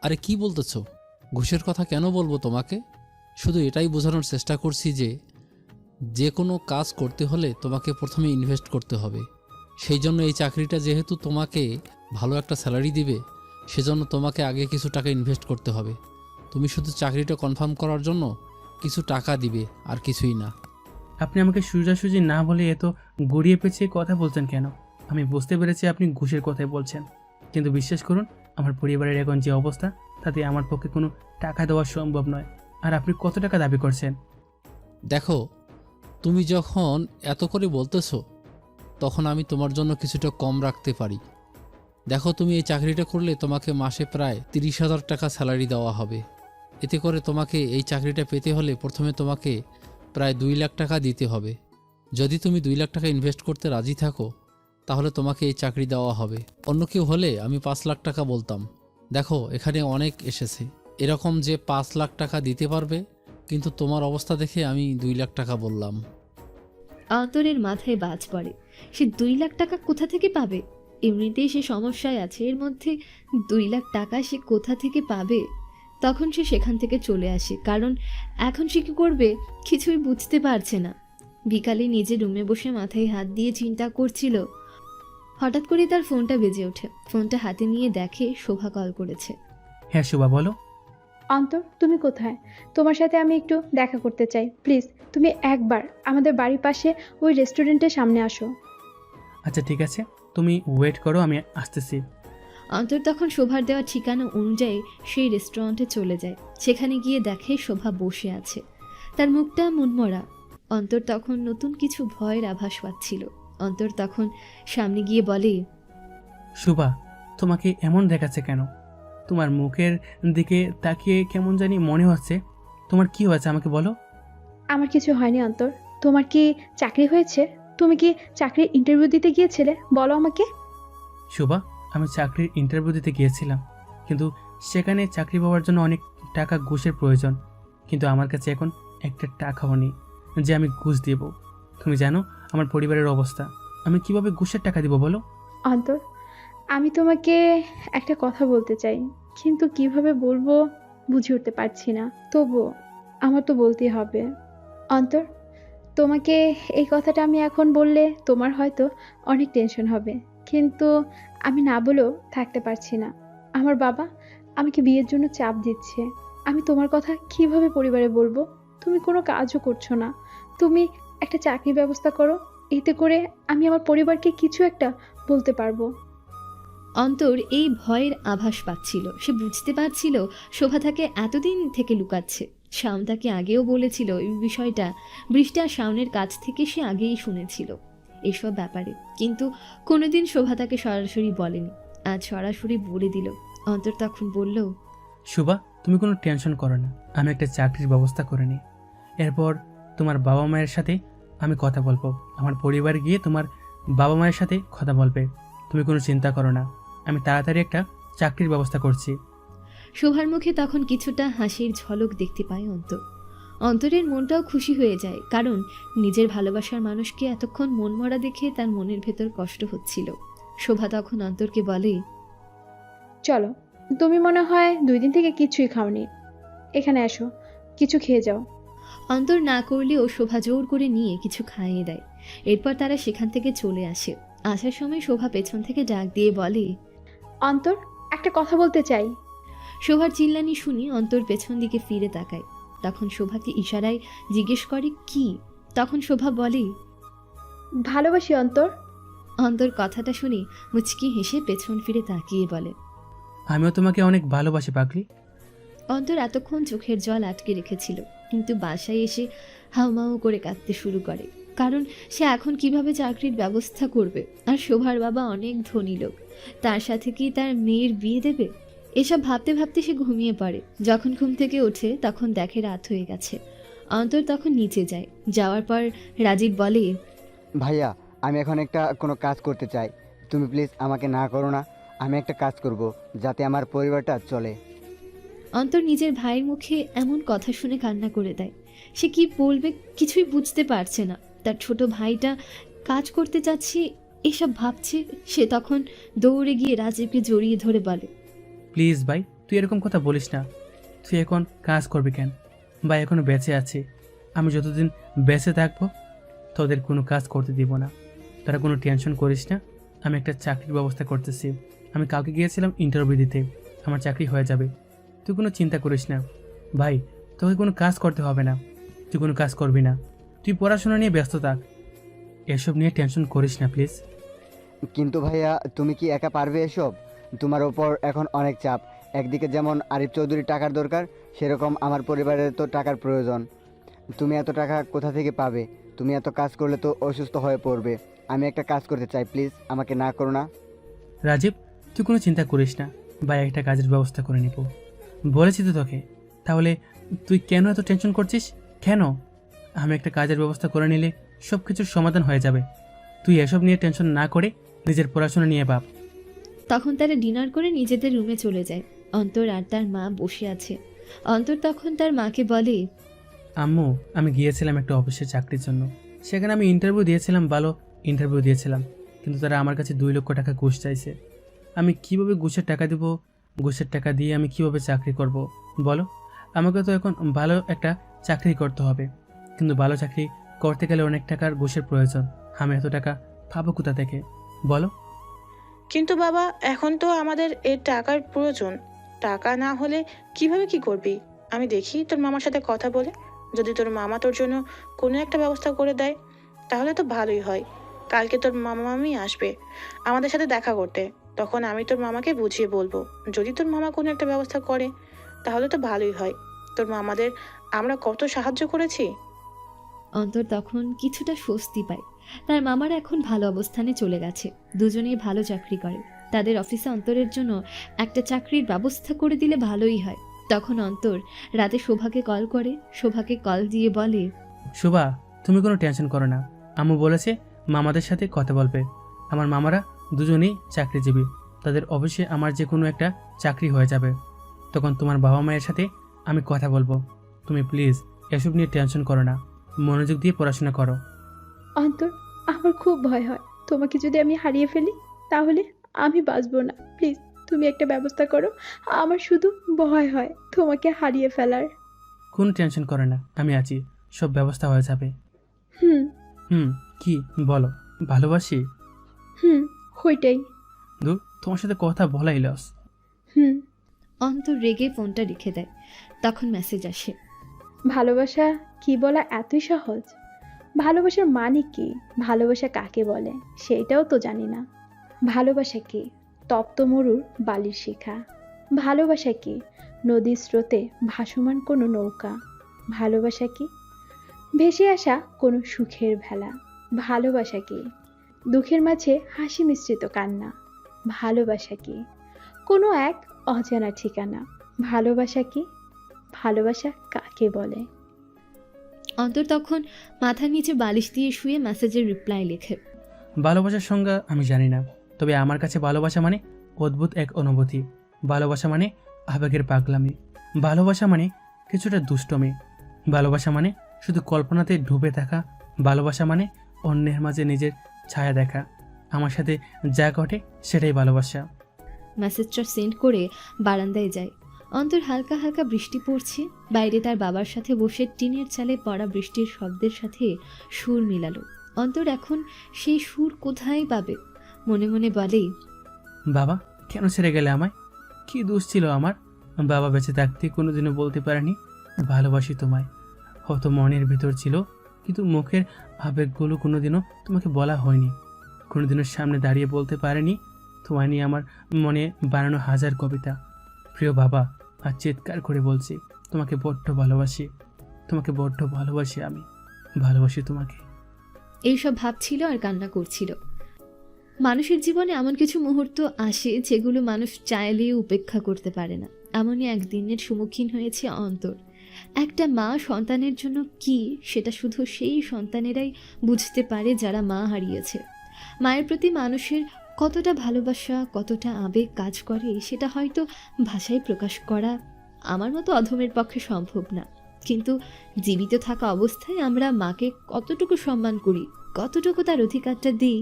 আরে কি বলতেছো? ঘুষের কথা কেন বলবো তোমাকে? শুধু এটাই বোঝানোর চেষ্টা করছি যে যে কোনো কাজ করতে হলে তোমাকে প্রথমে ইনভেস্ট করতে হবে। সেই জন্য এই চাকরিটা যেহেতু তোমাকে ভালো একটা স্যালারি দিবে, সেজন্য তোমাকে আগে কিছু টাকা ইনভেস্ট করতে হবে। তুমি শুধু চাকরিটা কনফার্ম করার জন্য কিছু টাকা দিবে, আর কিছুই না।
আপনি আমাকে সোজাসুজি না বলে এত গড়িয়ে পেঁচিয়ে কথা বলছেন কেন? আমি বুঝতে পেরেছি আপনি ঘুষের কথাই বলছেন, কিন্তু বিশ্বাস করুন, আমার পরিবারের এখন যে অবস্থা, তাতে আমার পক্ষে কোনো টাকা দেওয়া সম্ভব নয়। আর আপনি কত টাকা দাবি করছেন?
দেখো, তুমি যখন এত করে বলতেছো, তখন আমি তোমার জন্য কিছুটা কম রাখতে পারি। দেখো, তুমি এই চাকরিটা করলে তোমাকে মাসে প্রায় 30,000 টাকা স্যালারি দেওয়া হবে। এতে করে তোমাকে এই চাকরিটা পেতে হলে প্রথমে তোমাকে প্রায় 2 লাখ টাকা দিতে হবে। যদি তুমি 2 লাখ টাকা ইনভেস্ট করতে রাজি থাকো, তাহলে তোমাকে এই চাকরি দেওয়া হবে। অন্য কেউ হলে আমি 5 লাখ টাকা বলতাম। দেখো, এখানে অনেক এসেছে এরকম যে 5 লাখ টাকা দিতে পারবে, কিন্তু তোমার অবস্থা দেখে আমি 2 লাখ টাকা বললাম।
অন্তরের মাথায় বাজ পড়ে। সে 2 লাখ টাকা কোথা থেকে পাবে? এমনিতেই সে সমস্যায় আছে, এর মধ্যে 2 লাখ টাকা সে কোথা থেকে পাবে? তখন সে সেখান থেকে চলে আসে, কারণ এখন সে কী করবে কিছুই বুঝতে পারছে না। বিকালে নিজের রুমে বসে মাথায় হাত দিয়ে চিন্তা করছিল। হঠাৎ করে তার ফোনটা বেজে ওঠে। ফোনটা হাতে নিয়ে দেখে শোভা কল করেছে।
হ্যাঁ শোভা, বলো।
অন্তর, তুমি কোথায়? তোমার সাথে আমি একটু দেখা করতে চাই। প্লিজ, তুমি একবার আমাদের বাড়ির পাশে ওই রেস্টুরেন্টের সামনে আসো।
আচ্ছা ঠিক আছে, তুমি ওয়েট করো, আমি আসতেছি।
অন্তর তখন শোভার দেওয়া ঠিকানা অনুযায়ী সেই রেস্টুরেন্টে চলে যায়। সেখানে গিয়ে দেখে শোভা বসে আছে, তার মুখটা মনমরা। অন্তর তখন নতুন কিছু ভয়ের আভাস পাচ্ছিল। অন্তর তখন সামনে গিয়ে বলে,
শোভা, তোমাকে এমন দেখাচ্ছে কেন? তোমার মুখের দিকে তাকিয়ে কেমন জানি মনে হচ্ছে। তোমার কি হয়েছে আমাকে বলো।
আমার কিছু হয়নি অন্তর। তোমার কি চাকরি হয়েছে? তুমি কি চাকরির ইন্টারভিউ দিতে গিয়েছিলে? বলো আমাকে।
শোভা, আমি চাকরির ইন্টারভিউ দিতে গিয়েছিলাম, কিন্তু সেখানে চাকরি পাওয়ার জন্য অনেক টাকা ঘুষের প্রয়োজন, কিন্তু আমার কাছে এখন একটা টাকাও নেই যে আমি ঘুষ দেব। তুমি জানো আমার পরিবারের অবস্থা, আমি কিভাবে ঘুষের টাকা দিব বলো।
অন্তর, আমি তোমাকে একটা কথা বলতে চাই, কিন্তু কিভাবে বলবো বুঝে উঠতে পারছি না। তবুও আমার তো বলতেই হবে। অন্তর, তোমাকে এই কথাটা আমি এখন বললে তোমার হয়তো অনেক টেনশন হবে, কিন্তু আমি না বলেও থাকতে পারছি না। আমার বাবা আমাকে বিয়ের জন্য চাপ দিচ্ছে। আমি তোমার কথা কিভাবে পরিবারে বলবো? তুমি কোনো কাজও করছো না, তুমি একটা চাকরির ব্যবস্থা করো, এতে করে আমি আমার পরিবারকে কিছু একটা বলতে পারবো।
অন্তর এই ভয়ের আভাস পাচ্ছিল। সে বুঝতে পারছিল শোভা তাকে এতদিন থেকে লুকাচ্ছে। শাওন তাকে আগেও বলেছিল এই বিষয়টা। বৃষ্টি আর শাওনের কাছ থেকে সে আগেই শুনেছিল এসব ব্যাপারে, কিন্তু কোনোদিন শোভা তাকে সরাসরি বলেনি। আজ সরাসরি বলে দিল। অন্তর তখন বলল,
শুভা, তুমি কোনো টেনশন করো না, আমি একটা চাকরির ব্যবস্থা করে নিই। এরপর তোমার বাবা মায়ের সাথে আমি কথা বলবো। আমার পরিবার গিয়ে তোমার বাবা মায়ের সাথে কথা বলবে। তুমি কোনো চিন্তা করো না, আমি তাড়াতাড়ি একটা চাকরির ব্যবস্থা করছি।
শোভার মুখে তখন কিছুটা হাসির ঝলক দেখতে পায় অন্তর। অন্তরের মনটাও খুশি হয়ে যায়, কারণ নিজের ভালোবাসার মানুষকে এতক্ষণ মনমরা দেখে তার মনের ভেতর কষ্ট হচ্ছিল। শোভা তখন অন্তরকে বলে,
চলো, তুমি মনে হয় 2 দিন থেকে কিছুই খাওনি, এখানে আসো, কিছু খেয়ে যাও।
অন্তর না করলেও শোভা জোর করে নিয়ে কিছু খাইয়ে দেয়। এরপর তারা সেখান থেকে চলে আসে। আসার সময় শোভা পেছন থেকে ডাক দিয়ে বলে,
অন্তর, একটা কথা বলতে চাই।
শোভার চিল্লানি শুনি অন্তর পেছন দিকে ফিরে তাকায়। তখন শোভাকে ইশারায় জিজ্ঞেস করে কি। তখন শোভা বলে,
ভালোবাসি অন্তর।
অন্তর কথাটা শুনে মুচকি হেসে পেছন ফিরে তাকিয়ে বলে,
আমিও তোমাকে অনেক ভালোবাসি পাগলি।
অন্তর এতক্ষণ চোখের জল আটকে রেখেছিল, কিন্তু বাসায় এসে হাউমাউ করে কাঁদতে শুরু করে। কারণ সে এখন কিভাবে চাকরির ব্যবস্থা করবে। আর শোভার বাবা অনেক ধনী লোক, তার সাথে কি তার মেয়ের বিয়ে দেবে? এসব ভাবতে ভাবতে সে ঘুমিয়ে পড়ে। যখন ঘুম থেকে ওঠে তখন দেখে রাত হয়ে গেছে। অন্তর তখন নিচে যায়। যাওয়ার পর রাজীব বলে,
ভাইয়া, আমি এখন একটা কোনো কাজ করতে চাই, তুমি প্লিজ আমাকে না করো না। আমি একটা কাজ করব যাতে আমার পরিবারটা চলে।
অন্তর নিজের ভাইয়ের মুখে এমন কথা শুনে কান্না করে দেয়। সে কি বলবে কিছুই বুঝতে পারছে না। তার ছোট ভাইটা কাজ করতে যাচ্ছে এসব ভাবছে। সে তখন দৌড়ে গিয়ে রাজীবকে জড়িয়ে ধরে বলে,
প্লিজ ভাই, তুই এরকম কথা বলিস না। তুই এখন কাজ করবি কেন? ভাই এখনো বেঁচে আছে। আমি যতদিন বেঁচে থাকবো তোদের কোনো কাজ করতে দিব না। তোরা কোনো টেনশন করিস না, আমি একটা চাকরির ব্যবস্থা করতেছি। আমি কালকে গিয়েছিলাম ইন্টারভিউ দিতে, আমার চাকরি হয়ে যাবে। তুই কোনো চিন্তা করিস না ভাই, তোকে কোনো কাজ করতে হবে না। তুই কোনো কাজ করবি না, তুই পড়াশোনা নিয়ে ব্যস্ত থাক। এসব নিয়ে টেনশন করিস না প্লিজ।
কিন্তু ভাইয়া, তুমি কি একা পারবে এসব? তোমার ওপর এখন অনেক চাপ। একদিকে যেমন আরিফ চৌধুরীর টাকার দরকার, সেরকম আমার পরিবারের তো টাকার প্রয়োজন। তুমি এত টাকা কোথা থেকে পাবে? তুমি এত কাজ করলে তো অসুস্থ হয়ে পড়বে। আমি একটা কাজ করতে চাই, প্লিজ আমাকে না করো না।
রাজীব, তুই কোনো চিন্তা করিস না, ভাই একটা কাজের ব্যবস্থা করে নিব। বলেছি তো তোকে, তাহলে তুই কেন এত টেনশন করছিস? কেন? আমি একটা কাজের ব্যবস্থা করে নিলে সব কিছুর সমাধান হয়ে যাবে। তুই এসব নিয়ে টেনশন না করে নিজের পড়াশোনা নিয়ে ভাব।
তখন তারা ডিনার করে নিজেদের রুমে চলে যায়। অন্তর আর তার মা বসে আছে। অন্তর তখন তার মাকে বলে,
আম্মু, আমি গিয়েছিলাম একটা অফিসের চাকরির জন্য। সেখানে আমি ইন্টারভিউ দিয়েছিলাম, ভালো ইন্টারভিউ দিয়েছিলাম, কিন্তু তারা আমার কাছে 2 লক্ষ টাকা ঘুষ চাইছে। আমি কিভাবে ঘুষের টাকা দেব? ঘুষের টাকা দিয়ে আমি কিভাবে চাকরি করব বলো? আমাকে তো এখন ভালো একটা চাকরি করতে হবে, কিন্তু ভালো চাকরি করতে গেলে অনেক টাকার ঘুষের প্রয়োজন। আমি এত টাকা পাবো কোথা থেকে বলো?
কিন্তু বাবা, এখন তো আমাদের এর টাকার প্রয়োজন। টাকা না হলে কিভাবে কি করবি? আমি দেখি তোর মামার সাথে কথা বলে, যদি তোর মামা তোর জন্য কোনো একটা ব্যবস্থা করে দেয় তাহলে তো ভালোই হয়। কালকে তোর মামা মামি আসবে আমাদের সাথে দেখা করতে, তখন আমি তোর মামাকে বুঝিয়ে বলবো। যদি তোর মামা কোনো একটা ব্যবস্থা করে তাহলে তো ভালোই হয়। তোর মামাদের আমরা কত সাহায্য করেছি।
অন্তর তখন কিছুটা স্বস্তি পায়। তার মামারা এখন ভালো অবস্থানে চলে গেছে, দুজনেই ভালো চাকরি করে। তাদের অফিসে অন্তরের জন্য একটা চাকরির ব্যবস্থা করে দিলে ভালোই হয়। তখন অন্তর রাতে শোভাকে কল করে। শোভাকে কল দিয়ে বলে,
শোভা, তুমি কোনো টেনশন করো না। আম্মু বলেছে মামাদের সাথে কথা বলবে। আমার মামারা দুজনেই চাকরিজীবী, তাদের অফিসে আমার যে কোনো একটা চাকরি হয়ে যাবে। তখন তোমার বাবা মায়ের সাথে আমি কথা বলবো। তুমি প্লিজ এসব নিয়ে টেনশন করো না, মনোযোগ দিয়ে পড়াশোনা করো।
অন্তর, আমার খুব ভয় হয় তোমাকে যদি আমি হারিয়ে ফেলি, তাহলে আমি বাঁচবো না। প্লিজ তুমি একটা ব্যবস্থা করো, আমার শুধু ভয় হয় তোমাকে হারিয়ে ফেলার।
কোনো টেনশন করো না, আমি আছি, সব ব্যবস্থা হয়ে যাবে।
হুম।
কি বলো? ভালোবাসি?
ওইটাই।
দূর, তোমার সাথে কথা বলাই লস।
অন্তর রেগে ফোনটা রেখে দেয়। তখন মেসেজ আসে,
ভালোবাসা কি বলা এতই সহজ? ভালোবাসার মানে কি, ভালোবাসা কাকে বলে সেইটাও তো জানি না। ভালোবাসা কি? তপ্ত মরুর বালির শিখা। ভালোবাসা কি? নদীর স্রোতে ভাসমান কোনো নৌকা। ভালোবাসা কি? ভেসে আসা কোনো সুখের ভেলা। ভালোবাসা কি? দুঃখের মাঝে হাসি মিশ্রিত কান্না। ভালোবাসা কি? কোনো এক অজানা ঠিকানা। ভালোবাসা কি? ভালোবাসা কাকে বলে?
অন্তর তখন মাথার নিচে বালিশ দিয়ে শুয়ে মেসেজের রিপ্লাই লেখে।
ভালোবাসার সংজ্ঞা আমি জানি না, তবে আমার কাছে ভালোবাসা মানে অদ্ভুত এক অনুভূতি। ভালোবাসা মানে আবেগের পাগলামি। ভালোবাসা মানে কিছুটা দুষ্টমি। ভালোবাসা মানে শুধু কল্পনাতে ডুবে থাকা। ভালোবাসা মানে অন্যের মাঝে নিজের ছায়া দেখা। আমার সাথে যা ঘটে সেটাই ভালোবাসা।
মেসেজটা সেন্ড করে বারান্দায় যায়। অন্তর হালকা হালকা বৃষ্টি পড়ছে। বাইরে তার বাবার সাথে বসে টিনের চালে পড়া বৃষ্টির শব্দের সাথে সুর মিলালো। অন্তর এখন সেই সুর কোথায় পাবে? মনে মনে বলেই,
বাবা কেন ছেড়ে গেলে আমায়? কি দোষ ছিল আমার? বাবা বেঁচে থাকতে কোনোদিনও বলতে পারেনি ভালোবাসি তোমায়। হয়তো মনের ভিতর ছিল, কিন্তু মুখের আবেগগুলো কোনোদিনও তোমাকে বলা হয়নি। কোনোদিনও সামনে দাঁড়িয়ে বলতে পারেনি তোমায় নিয়ে আমার মনে বানানো হাজার কবিতা। প্রিয় বাবা, আর চিৎকার করে বলছি তোমাকে বড্ড ভালোবাসি। তোমাকে বড্ড ভালোবাসি আমি। ভালোবাসি তোমাকে।
এইসব ভাবছিল আর কান্না করছিল। মানুষের জীবনে এমন কিছু মুহূর্ত আসে যেগুলো মানুষ চাইলেও উপেক্ষা করতে পারে না। এমনই একদিনের সম্মুখীন হয়েছে অন্তর। একটা মা সন্তানের জন্য কি, সেটা শুধু সেই সন্তানেরাই বুঝতে পারে যারা মা হারিয়েছে। মায়ের প্রতি মানুষের কতটা ভালোবাসা, কতটা আবেগ কাজ করে, সেটা হয়তো ভাষায় প্রকাশ করা আমার মতো অধমের পক্ষে সম্ভব না। কিন্তু জীবিত থাকা অবস্থায় আমরা মাকে কতটুকু সম্মান করি, কতটুকু তার অধিকারটা দিই।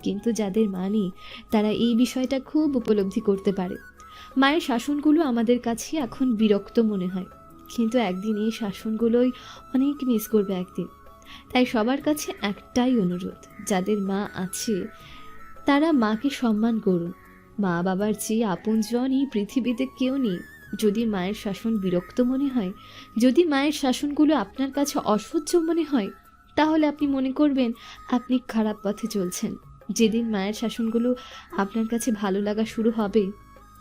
কিন্তু যাদের মানি তারা এই বিষয়টা খুব উপলব্ধি করতে পারে। মায়ের শাসনগুলো আমাদের কাছে এখন বিরক্ত মনে হয়, কিন্তু একদিন এই শাসনগুলোই অনেক মিস করবে একদিন। তাই সবার কাছে একটাই অনুরোধ, যাদের মা আছে তারা মাকে সম্মান করুন। মা বাবার চেয়ে আপনজন এই পৃথিবীতে কেউ নেই। যদি মায়ের শাসন বিরক্ত মনে হয়, যদি মায়ের শাসনগুলো আপনার কাছে অসহ্য মনে হয়, তাহলে আপনি মনে করবেন আপনি খারাপ পথে চলছেন। যেদিন মায়ের শাসনগুলো আপনার কাছে ভালো লাগা শুরু হবে,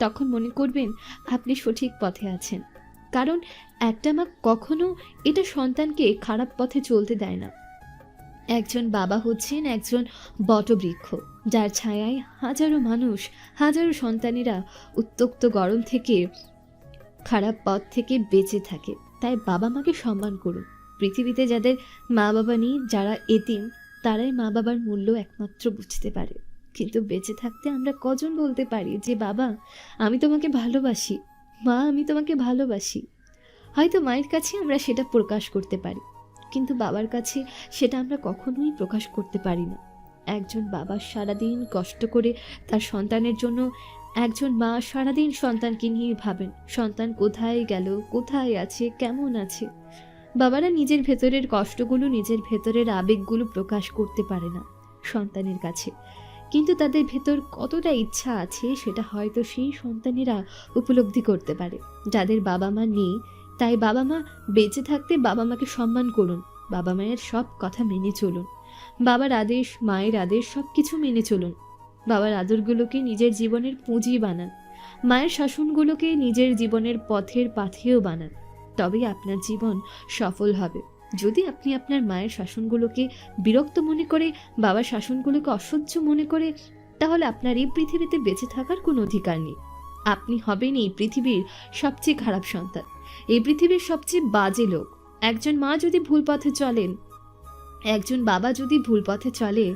তখন মনে করবেন আপনি সঠিক পথে আছেন। কারণ একটা মা কখনো এটা সন্তানকে খারাপ পথে চলতে দেয় না। একজন বাবা হচ্ছেন একজন বটবৃক্ষ, যার ছায়ায় হাজারো মানুষ, হাজারো সন্তানেরা উত্তপ্ত গরম থেকে, খারাপ পথ থেকে বেঁচে থাকে। তাই বাবা মাকে সম্মান করুন। পৃথিবীতে যাদের মা বাবা নেই, যারা এতিম, তারাই মা বাবার মূল্য একমাত্র বুঝতে পারে। কিন্তু বেঁচে থাকতে আমরা কজন বলতে পারি যে বাবা আমি তোমাকে ভালোবাসি, মা আমি তোমাকে ভালোবাসি? হয়তো মায়ের কাছে আমরা সেটা প্রকাশ করতে পারি, কিন্তু বাবার কাছে সেটা আমরা কখনোই প্রকাশ করতে পারি না। একজন বাবা সারাদিন কষ্ট করে তার সন্তানের জন্য, একজন মা সারাদিন সন্তানকে নিয়ে ভাবেন সন্তান কোথায় গেল, কোথায় আছে, কেমন আছে। বাবারা নিজের ভেতরের কষ্টগুলো, নিজের ভেতরের আবেগগুলো প্রকাশ করতে পারে না সন্তানের কাছে, কিন্তু তাদের ভেতর কতটা ইচ্ছা আছে সেটা হয়তো সেই সন্তানেরা উপলব্ধি করতে পারে। যাদের বাবা মা নেই, তাই বাবা মা বেঁচে থাকতে বাবা মাকে সম্মান করুন। বাবা মায়ের সব কথা মেনে চলুন। বাবার আদেশ, মায়ের আদেশ সব কিছু মেনে চলুন। বাবার আদরগুলোকে নিজের জীবনের পুঁজি বানান। মায়ের শাসনগুলোকে নিজের জীবনের পথের পাথেও বানান। তবেই আপনার জীবন সফল হবে। যদি আপনি আপনার মায়ের শাসনগুলোকে বিরক্ত মনে করে, বাবার শাসনগুলোকে অসহ্য মনে করে, তাহলে আপনার এই পৃথিবীতে বেঁচে থাকার কোনো অধিকার নেই। আপনি হবেন এই পৃথিবীর সবচেয়ে খারাপ সন্তান, এই পৃথিবীর সবচেয়ে বাজে লোক। একজন মা যদি ভুল পথে চলেন, একজন বাবা যদি ভুল পথে চলে,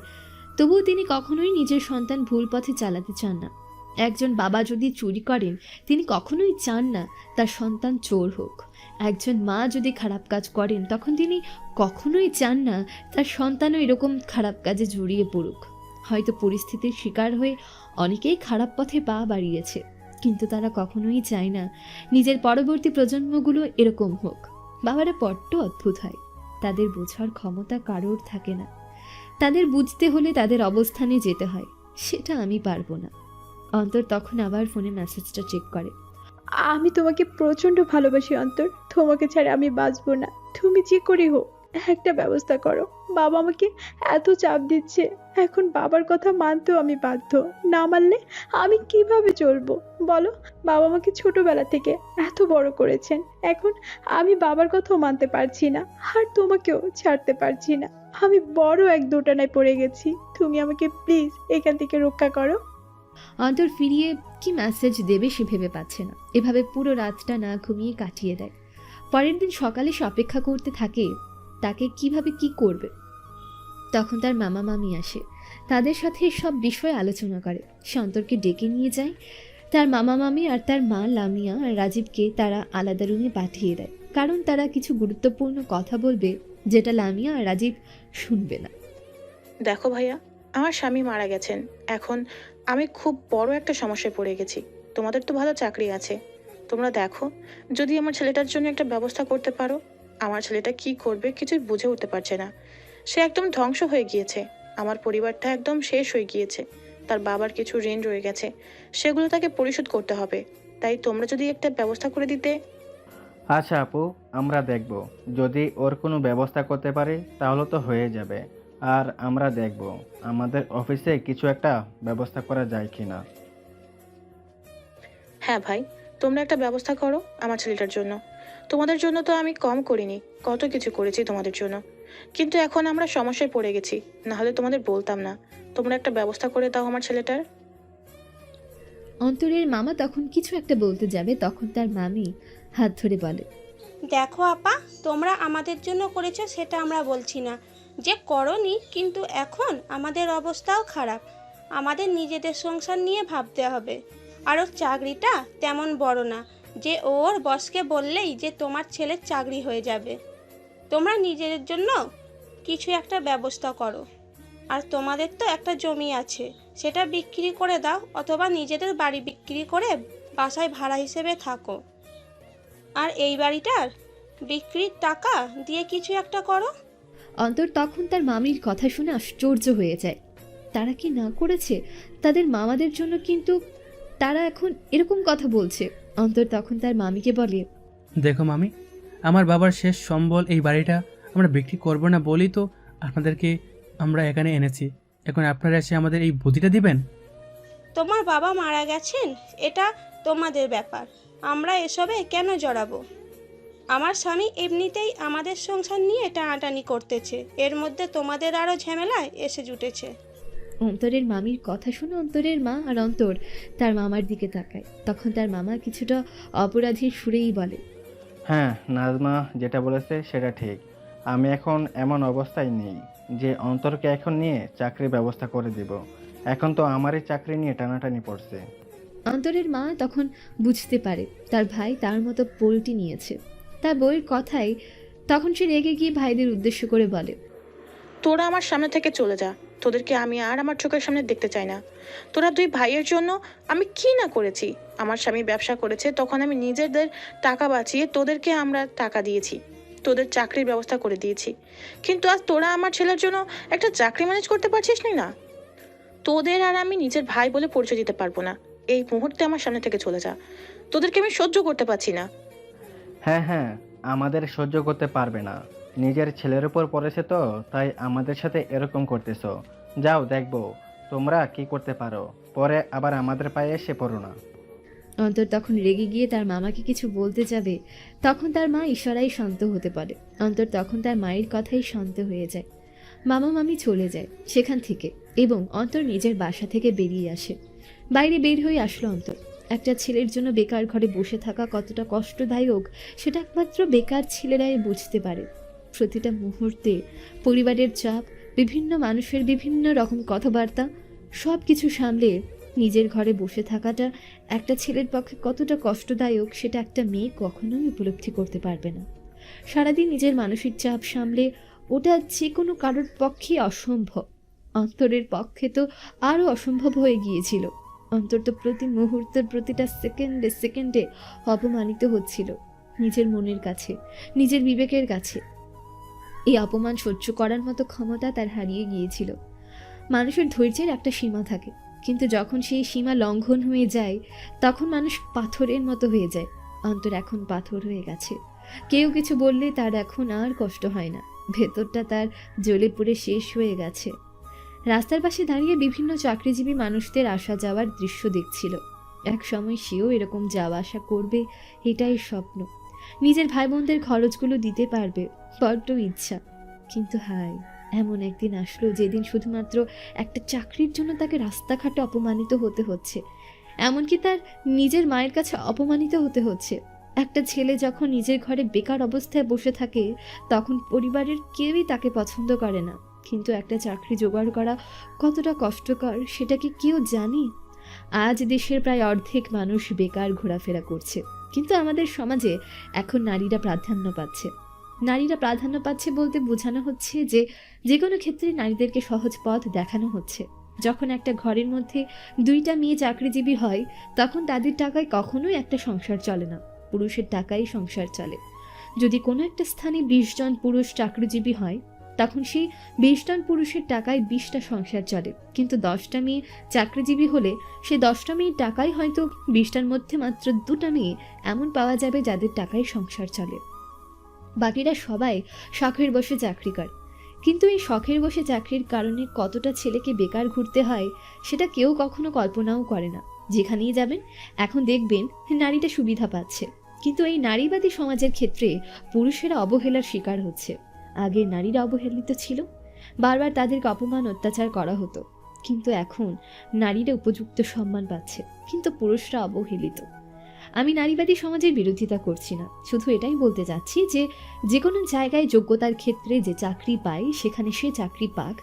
তবুও তিনি কখনোই নিজের সন্তান ভুল পথে চালাতে চান না। একজন বাবা যদি চুরি করেন, তিনি কখনোই চান না তার সন্তান চোর হোক। একজন মা যদি খারাপ কাজ করেন, তখন তিনি কখনোই চান না তার সন্তানও এরকম খারাপ কাজে জড়িয়ে পড়ুক। হয়তো পরিস্থিতির শিকার হয়ে অনেকেই খারাপ পথে পা বাড়িয়েছে, কিন্তু তারা কখনোই চায় না নিজের পরবর্তী প্রজন্মগুলো এরকম হোক। বাবারা বড্ড অদ্ভুত হয়, তাদের বোঝার ক্ষমতা কারোর থাকে না। তাদের বুঝতে হলে তাদের অবস্থানে যেতে হয়, সেটা আমি পারবো না। অন্তর তখন আবার ফোনে মেসেজটা চেক করে।
আমি তোমাকে প্রচণ্ড ভালোবাসি অন্তর, তোমাকে ছাড়া আমি বাঁচবো না। তুমি যে করে হোক একটা ব্যবস্থা করো। বাবা আমাকে এত চাপ দিচ্ছে, এখন বাবার কথা মানতেও আমি বাধ্য। না মানলে আমি কিভাবে চলবো বলো? বাবা আমাকে ছোটবেলা থেকে এত বড় করেছেন, এখন আমি বাবার কথাও মানতে পারছি না, আর তোমাকেও ছাড়তে পারছি না। আমি বড় এক দোটানায় পড়ে গেছি, তুমি আমাকে প্লিজ এখান থেকে রক্ষা করো।
অন্তর ফিরিয়ে কি মেসেজ দেবে সে ভেবে পাচ্ছে না। এভাবে পুরো রাতটা না ঘুমিয়ে কাটিয়ে দেয়। পরের দিন সকালে সে অপেক্ষা করতে থাকে তাকে কিভাবে কি করবে। তখন তার মামা মামি আসে, তাদের সাথে সব বিষয়ে আলোচনা করে। সে অন্তরকে ডেকে নিয়ে যায়। তার মামা মামি আর তার মা লামিয়া আর রাজীবকে তারা আলাদা রুমে পাঠিয়ে দেয়, কারণ তারা কিছু গুরুত্বপূর্ণ কথা বলবে যেটা লামিয়া আর রাজীব শুনবে না।
দেখো ভাইয়া, আমার স্বামী মারা গেছেন। এখন আমি খুব বড় একটা সমস্যায় পড়ে গেছি। তোমাদের তো ভালো চাকরি আছে, তোমরা দেখো যদি আমার ছেলেটার জন্য একটা ব্যবস্থা করতে পারো। আমার ছেলেটা কি করবে কিছুই বুঝে উঠতে পারছে না। সে একদম ধ্বংস হয়ে গিয়েছে। আমার পরিবারটা একদম শেষ হয়ে গিয়েছে। তার বাবার কিছু ঋণ রয়ে গেছে, সেগুলো তাকে পরিশোধ করতে হবে। তাই তোমরা যদি একটা ব্যবস্থা করে দিতে।
আচ্ছা আপু, আমরা দেখব। যদি ওর কোনো ব্যবস্থা করতে পারি তাহলে তো হয়ে যাবে। আর আমরা দেখব আমাদের অফিসে কিছু একটা ব্যবস্থা করা যায় কিনা।
হ্যাঁ ভাই, তোমরা একটা ব্যবস্থা করো আমার ছেলেটার জন্য। তোমাদের জন্য তো আমি কম করিনি, কত কিছু করেছি তোমাদের জন্য। কিন্তু এখন আমরা সমস্যায় পড়ে গেছি, নাহলে তোমাদের বলতাম না। তোমরা একটা ব্যবস্থা করে দাও আমার ছেলেটার।
অন্তরের মামা তখন কিছু একটা বলতে যাবে, তখন তার মামি হাত ধরে বলে,
দেখো আপা, তোমরা আমাদের জন্য করেছো সেটা আমরা বলছি না যে করনি, কিন্তু এখন আমাদের অবস্থাও খারাপ। আমাদের নিজেদের সংসার নিয়ে ভাবতে হবে। আর ওর চাকরিটা তেমন বড় না যে ওর বসকে বললেই যে তোমার ছেলের চাকরি হয়ে যাবে। তোমরা নিজেদের জন্য কিছু একটা ব্যবস্থা করো। আর তোমাদের তো একটা জমি আছে, সেটা বিক্রি করে দাও, অথবা নিজেদের বাড়ি বিক্রি করে বাসায় ভাড়া হিসেবে থাকো। আর এই বাড়িটার বিক্রির টাকা দিয়ে কিছু একটা করো।
অন্তর তখন তার মামির কথা শুনে আশ্চর্য হয়ে যায়। তারা কি না করেছে তাদের মামাদের জন্য, কিন্তু তারা এখন এরকম কথা বলছে। অন্তর তখন তার মামিকে বলে,
দেখো মামি, আমার বাবার শেষ সম্বল এই বাড়িটা আমরা বিক্রি করব না বলেই তো আপনাদেরকে আমরা এখানে এনেছি। এখন আপনারা এসে আমাদের এই বুদ্ধিটা দিবেন?
তোমার বাবা মারা গেছেন, এটা তোমাদের ব্যাপার, আমরা এসবে কেন জড়াবো? আমার স্বামী এমনিতেই আমাদের সংসার নিয়ে টানাটানি করতেছে, এর মধ্যে তোমাদের আরও ঝামেলায় এসে জুটেছে।
অন্তরের মামির কথা শুনে অন্তরের মা আর অন্তর তার মামার দিকে তাকায়। তখন তার মামা কিছুটা অপরাধীর সুরেই বলে,
হ্যাঁ, নাজমা যেটা বলেছে সেটা ঠিক। আমি এখন এমন অবস্থায় নেই যে অন্তরকে এখন নিয়ে চাকরির ব্যবস্থা করে দিব। এখন তো আমারই চাকরি নিয়ে টানাটানি পড়ছে।
অন্তরের মা তখন বুঝতে পারে তার ভাই তার মতো পোল্টি নিয়েছে। তার বউয়ের কথায় তখন সে রেগে গিয়ে ভাইদের উদ্দেশ্য করে বলে,
তোরা আমার সামনে থেকে চলে যা। তোদেরকে আমি আর আমার চোখের সামনে দেখতে চাই না। তোরা দুই ভাইয়ের জন্য আমি কি না করেছি। আমার স্বামী ব্যবসা করেছে, তখন আমি নিজেদের টাকা বাঁচিয়ে তোদেরকে আমরা টাকা দিয়েছি, তোদের চাকরির ব্যবস্থা করে দিয়েছি। কিন্তু আজ তোরা আমার ছেলের জন্য একটা চাকরি ম্যানেজ করতে পারছিস না। তোদের আর আমি নিজের ভাই বলে পরিচয় দিতে পারবো না। এই মুহূর্তে আমার সামনে থেকে চলে যা। তোদেরকে আমি সহ্য করতে পারছি না।
হ্যাঁ হ্যাঁ, আমাদের সহ্য করতে পারবে না। নিজের ছেলের উপর পড়েছে তো, তাই আমাদের সাথে এরকম করতেছো। যাও, দেখবো তোমরা কি করতে পারো, পরে আবার আমাদের পায়ে এসে পড়ো না।
অন্তর তখন রেগে গিয়ে তার মামাকে কিছু বলতে যাবে, তখন তার মা ইশারায় শান্ত হতে পারে। অন্তর তখন তার মায়ের কথাই শান্ত হয়ে যায়। মামা মামি চলে যায় সেখান থেকে, এবং অন্তর নিজের বাসা থেকে বেরিয়ে আসে। বাইরে বের হয়ে আসলো অন্তর। একটা ছেলের জন্য বেকার ঘরে বসে থাকা কতটা কষ্টদায়ক সেটা একমাত্র বেকার ছেলেরাই বুঝতে পারে। প্রতিটা মুহূর্তে পরিবারের চাপ, বিভিন্ন মানুষের বিভিন্ন রকম কথাবার্তা, সব কিছু সামলে নিজের ঘরে বসে থাকাটা একটা ছেলের পক্ষে কতটা কষ্টদায়ক সেটা একটা মেয়ে কখনোই উপলব্ধি করতে পারবে না। সারাদিন নিজের মানসিক চাপ সামলে ওটা যে কোনো কারোর পক্ষে অসম্ভব। অন্তরের পক্ষে তো আরও অসম্ভব হয়ে গিয়েছিল। অন্তর তো প্রতি মুহূর্তের প্রতিটা সেকেন্ডে সেকেন্ডে অপমানিত হচ্ছিল নিজের মনের কাছে, নিজের বিবেকের কাছে। এই অপমান সহ্য করার মতো ক্ষমতা তার হারিয়ে গিয়েছিল। মানুষের ধৈর্যের একটা সীমা থাকে, কিন্তু যখন সেই সীমা লঙ্ঘন হয়ে যায় তখন মানুষ পাথরের মতো হয়ে যায়। অন্তর এখন পাথর হয়ে গেছে। কেউ কিছু বললে তার এখন আর কষ্ট হয় না, ভেতরটা তার জ্বলে পুড়ে শেষ হয়ে গেছে। রাস্তার পাশে দাঁড়িয়ে বিভিন্ন চাকরিজীবী মানুষদের আসা যাওয়ার দৃশ্য দেখছিল। এক সময় সেও এরকম যাওয়া আসা করবে, এটাই স্বপ্ন। নিজের ভাই বোনদের খরচগুলো দিতে পারবে, বড্ড ইচ্ছা। কিন্তু হায়, এমন একদিন আসলো যেদিন শুধুমাত্র একটা চাকরির জন্য তাকে রাস্তাঘাটে অপমানিত হতে হচ্ছে, এমনকি তার নিজের মায়ের কাছে অপমানিত হতে হচ্ছে। একটা ছেলে যখন নিজের ঘরে বেকার অবস্থায় বসে থাকে তখন পরিবারের কেউই তাকে পছন্দ করে না। কিন্তু একটা চাকরি জোগাড় করা কতটা কষ্টকর সেটা কি কেউ জানে? আজ দেশের প্রায় অর্ধেক মানুষ বেকার ঘোরাফেরা করছে, কিন্তু আমাদের সমাজে এখন নারীরা প্রাধান্য পাচ্ছে। নারীরা প্রাধান্য পাচ্ছে বলতে বোঝানো হচ্ছে যে কোনো ক্ষেত্রে নারীদেরকে সহজ পথ দেখানো হচ্ছে। যখন একটা ঘরের মধ্যে 2টা মেয়ে চাকরিজীবী হয় তখন তাদের টাকায় কখনোই একটা সংসার চলে না, পুরুষের টাকায় সংসার চলে। যদি কোনো একটা স্থানে 20 জন পুরুষ চাকরিজীবী হয় তখন সেই 20 জন পুরুষের টাকায় 20টা সংসার চলে। কিন্তু 10টা মেয়ে চাকরিজীবী হলে সে 10টা মেয়ের টাকায় হয়তো 20টার মধ্যে মাত্র 2টা মেয়ে এমন পাওয়া যাবে যাদের টাকায় সংসার চলে। বাকিরা সবাই শখের বসে চাকরি করে। কিন্তু এই শখের বসে চাকরির কারণে কতটা ছেলেকে বেকার ঘুরতে হয় সেটা কেউ কখনো কল্পনাও করে না। যেখানেই যাবেন এখন দেখবেন নারীটা সুবিধা পাচ্ছে, কিন্তু এই নারীবাদী সমাজের ক্ষেত্রে পুরুষেরা অবহেলার শিকার হচ্ছে। আগে নারীরা অবহেলিত ছিল, বারবার তাদেরকে অপমান অত্যাচার করা হতো, কিন্তু এখন নারীরা উপযুক্ত সম্মান পাচ্ছে, কিন্তু পুরুষরা অবহেলিত। আমি নারীবাদী সমাজের বিরোধিতা করছি না, শুধু এটাই বলতে চাচ্ছি যে কোনো জায়গায় যোগ্যতার ক্ষেত্রে যে চাকরি পায় সেখানে সে চাকরি পাক,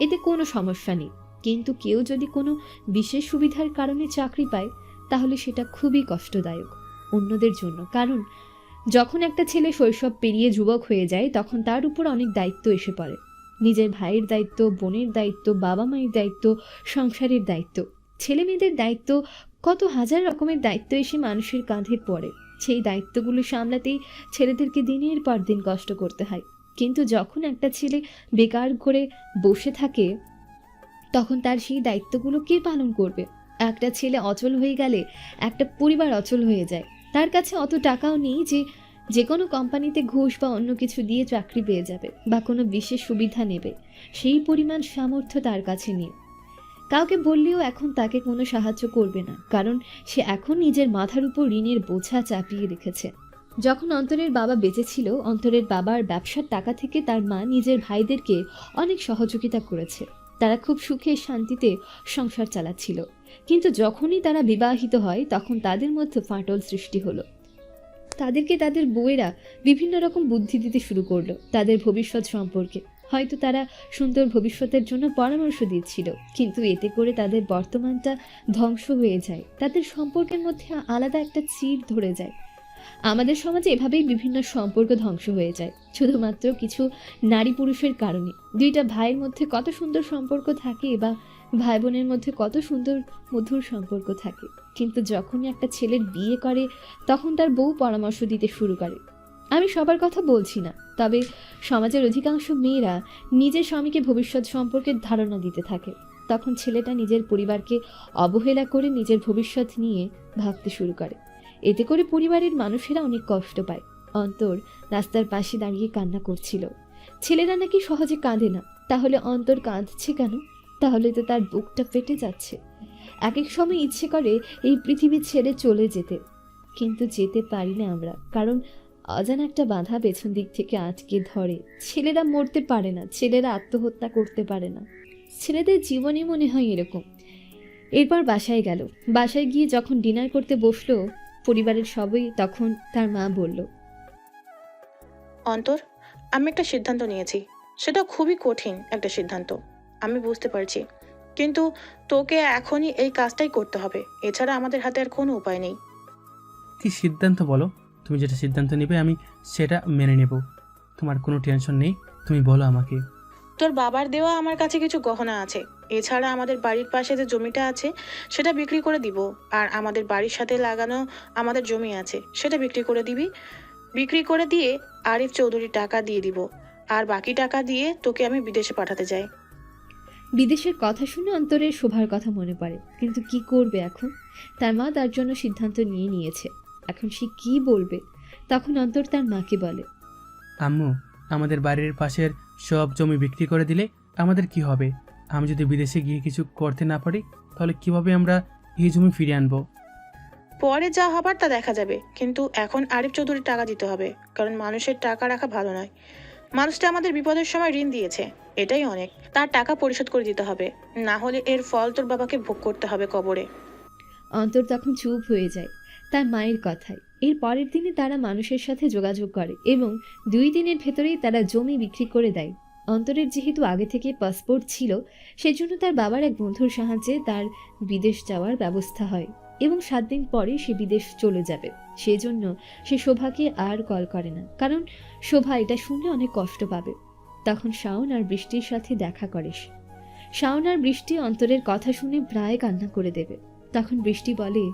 এতে কোনো সমস্যা নেই। কিন্তু কেউ যদি কোনো বিশেষ সুবিধার কারণে চাকরি পায় তাহলে সেটা খুবই কষ্টদায়ক অন্যদের জন্য। কারণ যখন একটা ছেলে শৈশব পেরিয়ে যুবক হয়ে যায় তখন তার উপর অনেক দায়িত্ব এসে পড়ে। নিজের ভাইয়ের দায়িত্ব, বোনের দায়িত্ব, বাবা মায়ের দায়িত্ব, সংসারের দায়িত্ব, ছেলে মেয়েদের দায়িত্ব, কত হাজার রকমের দায়িত্ব এসে মানুষের কাঁধে পড়ে। সেই দায়িত্বগুলো সামলাতেই ছেলেদেরকে দিনের পর দিন কষ্ট করতে হয়। কিন্তু যখন একটা ছেলে বেকার করে বসে থাকে তখন তার সেই দায়িত্বগুলো কে পালন করবে? একটা ছেলে অচল হয়ে গেলে একটা পরিবার অচল হয়ে যায়। তার কাছে অত টাকাও নেই যে কোনো কোম্পানিতে ঘুষ বা অন্য কিছু দিয়ে চাকরি পেয়ে যাবে বা কোনো বিশেষ সুবিধা নেবে, সেই পরিমাণ সামর্থ্য তার কাছে নেই। কাউকে বললেও এখন তাকে কোনো সাহায্য করবে না, কারণ সে এখন নিজের মাথার উপর ঋণের বোঝা চাপিয়ে রেখেছে। যখন অন্তরের বাবা বেঁচে ছিল, অন্তরের বাবার ব্যবসার টাকা থেকে তার মা নিজের ভাইদেরকে অনেক সহযোগিতা করেছে। তারা খুব সুখে শান্তিতে সংসার চালাচ্ছিল। কিন্তু যখনই তারা বিবাহিত হয় তখন তাদের মধ্যে ফাটল সৃষ্টি হলো। তাদেরকে তাদের বউয়েরা বিভিন্ন রকম বুদ্ধি দিতে শুরু করলো তাদের ভবিষ্যৎ সম্পর্কে। হয়তো তারা সুন্দর ভবিষ্যতের জন্য পরামর্শ দিচ্ছিল, কিন্তু এতে করে তাদের বর্তমানটা ধ্বংস হয়ে যায়, তাদের সম্পর্কের মধ্যে আলাদা একটা চির ধরে যায়। আমাদের সমাজে এভাবেই বিভিন্ন সম্পর্ক ধ্বংস হয়ে যায় শুধুমাত্র কিছু নারী পুরুষের কারণে। 2টা ভাইয়ের মধ্যে কত সুন্দর সম্পর্ক থাকে বা ভাই বোনের মধ্যে কত সুন্দর মধুর সম্পর্ক থাকে, কিন্তু যখনই একটা ছেলের বিয়ে করে তখন তার বউ পরামর্শ দিতে শুরু করে। আমি সবার কথা বলছি না, তবে সমাজের অধিকাংশ মেয়েরা নিজের স্বামীকে ভবিষ্যৎ সম্পর্কে ধারণা দিতে থাকে। তখন ছেলেটা নিজের পরিবারকে অবহেলা করে নিজের ভবিষ্যৎ নিয়ে ভাবতে শুরু করে। এতে করে পরিবারের মানুষেরা অনেক কষ্ট পায়। অন্তর রাস্তার পাশে দাঁড়িয়ে কান্না করছিল। ছেলেরা নাকি সহজে কাঁদে না, তাহলে অন্তর কাঁদছে কেন? তাহলে তো তার বুকটা ফেটে যাচ্ছে। এক এক সময় ইচ্ছে করে এই পৃথিবী ছেড়ে চলে যেতে, কিন্তু যেতে পারি না আমরা, কারণ অজানা একটা বাধা পেছন দিক থেকে আটকে ধরে। ছেলেরা মরতে পারে না, ছেলেরা আত্মহত্যা করতে পারে না। ছেলেদের জীবনই মনে হয় এরকম। এরপর বাসায় গেল। বাসায় গিয়ে যখন ডিনার করতে বসলো পরিবারের সবাই, তখন তার মা বলল,
অন্তর, আমি একটা সিদ্ধান্ত নিয়েছি। সেটা খুবই কঠিন একটা সিদ্ধান্ত, আমি বুঝতে পারছি, কিন্তু তোকে এখনই এই কাজটাই করতে হবে। এছাড়া আমাদের হাতে আর কোনো উপায় নেই।
কি সিদ্ধান্ত বলো? তুমি যেটা সিদ্ধান্ত নেবে আমি সেটা মেনে নেব। তোমার কোনো টেনশন নেই, তুমি বলো আমাকে।
তোর বাবার দেওয়া আমার কাছে কিছু গহনা আছে। এছাড়া আমাদের বাড়ির পাশে যে জমিটা আছে সেটা বিক্রি করে দিব, আর আমাদের বাড়ির সাথে লাগানো আমাদের জমি আছে সেটা বিক্রি করে দিবি। বিক্রি করে দিয়ে আরিফ চৌধুরীর টাকা দিয়ে দিব, আর বাকি টাকা দিয়ে তোকে আমি বিদেশে পাঠাতে চাই।
বিদেশের কথা শুনে অন্তরের শোভার কথা মনে পড়ে, কিন্তু কি করবে এখন? তার মা তার জন্য সিদ্ধান্ত নিয়েছে, এখন সে কি বলবে? তখন অন্তর তার মাকে বলে,
আম্মু আমাদের বাড়ির পাশের সব জমি বিক্রি করে দিলে আমাদের কি হবে? আমি যদি বিদেশে গিয়ে কিছু করতে না পারি তাহলে কিভাবে আমরা এই জমি ফিরিয়ে আনবো?
পরে যা হবার তা দেখা যাবে, কিন্তু এখন আরিফ চৌধুরী টাকা দিতে হবে, কারণ মানুষের টাকা রাখা ভালো নয়। মানুষটা আমাদের বিপদের সময় ঋণ দিয়েছে, এটাই অনেক। তার টাকা পরিশোধ করে দিতে হবে, না হলে এর ফল তোর বাবাকে ভোগ করতে হবে কবরে।
অন্তর তখন চুপ হয়ে যায় তার মায়ের কথায়। এর পরের দিনে তারা মানুষের সাথে যোগাযোগ করে এবং 2 দিনের ভেতরেই তারা জমি বিক্রি করে দেয়। অন্তরের যেহেতু আগে থেকে পাসপোর্ট ছিল, সেজন্য তার বাবার এক বন্ধুর সাহায্যে তার বিদেশ যাওয়ার ব্যবস্থা হয় এবং 7 দিন পরে সে বিদেশ চলে যাবে। সেজন্য সে শোভাকে আর কল করে না, কারণ শোভা এটা শুনলে অনেক কষ্ট পাবে। তখন শাওন আর বৃষ্টির সাথে দেখা করে সে। শাওন আর বৃষ্টি অন্তরের কথা শুনে প্রায় কান্না করে দেবে। তখন বৃষ্টি বলে,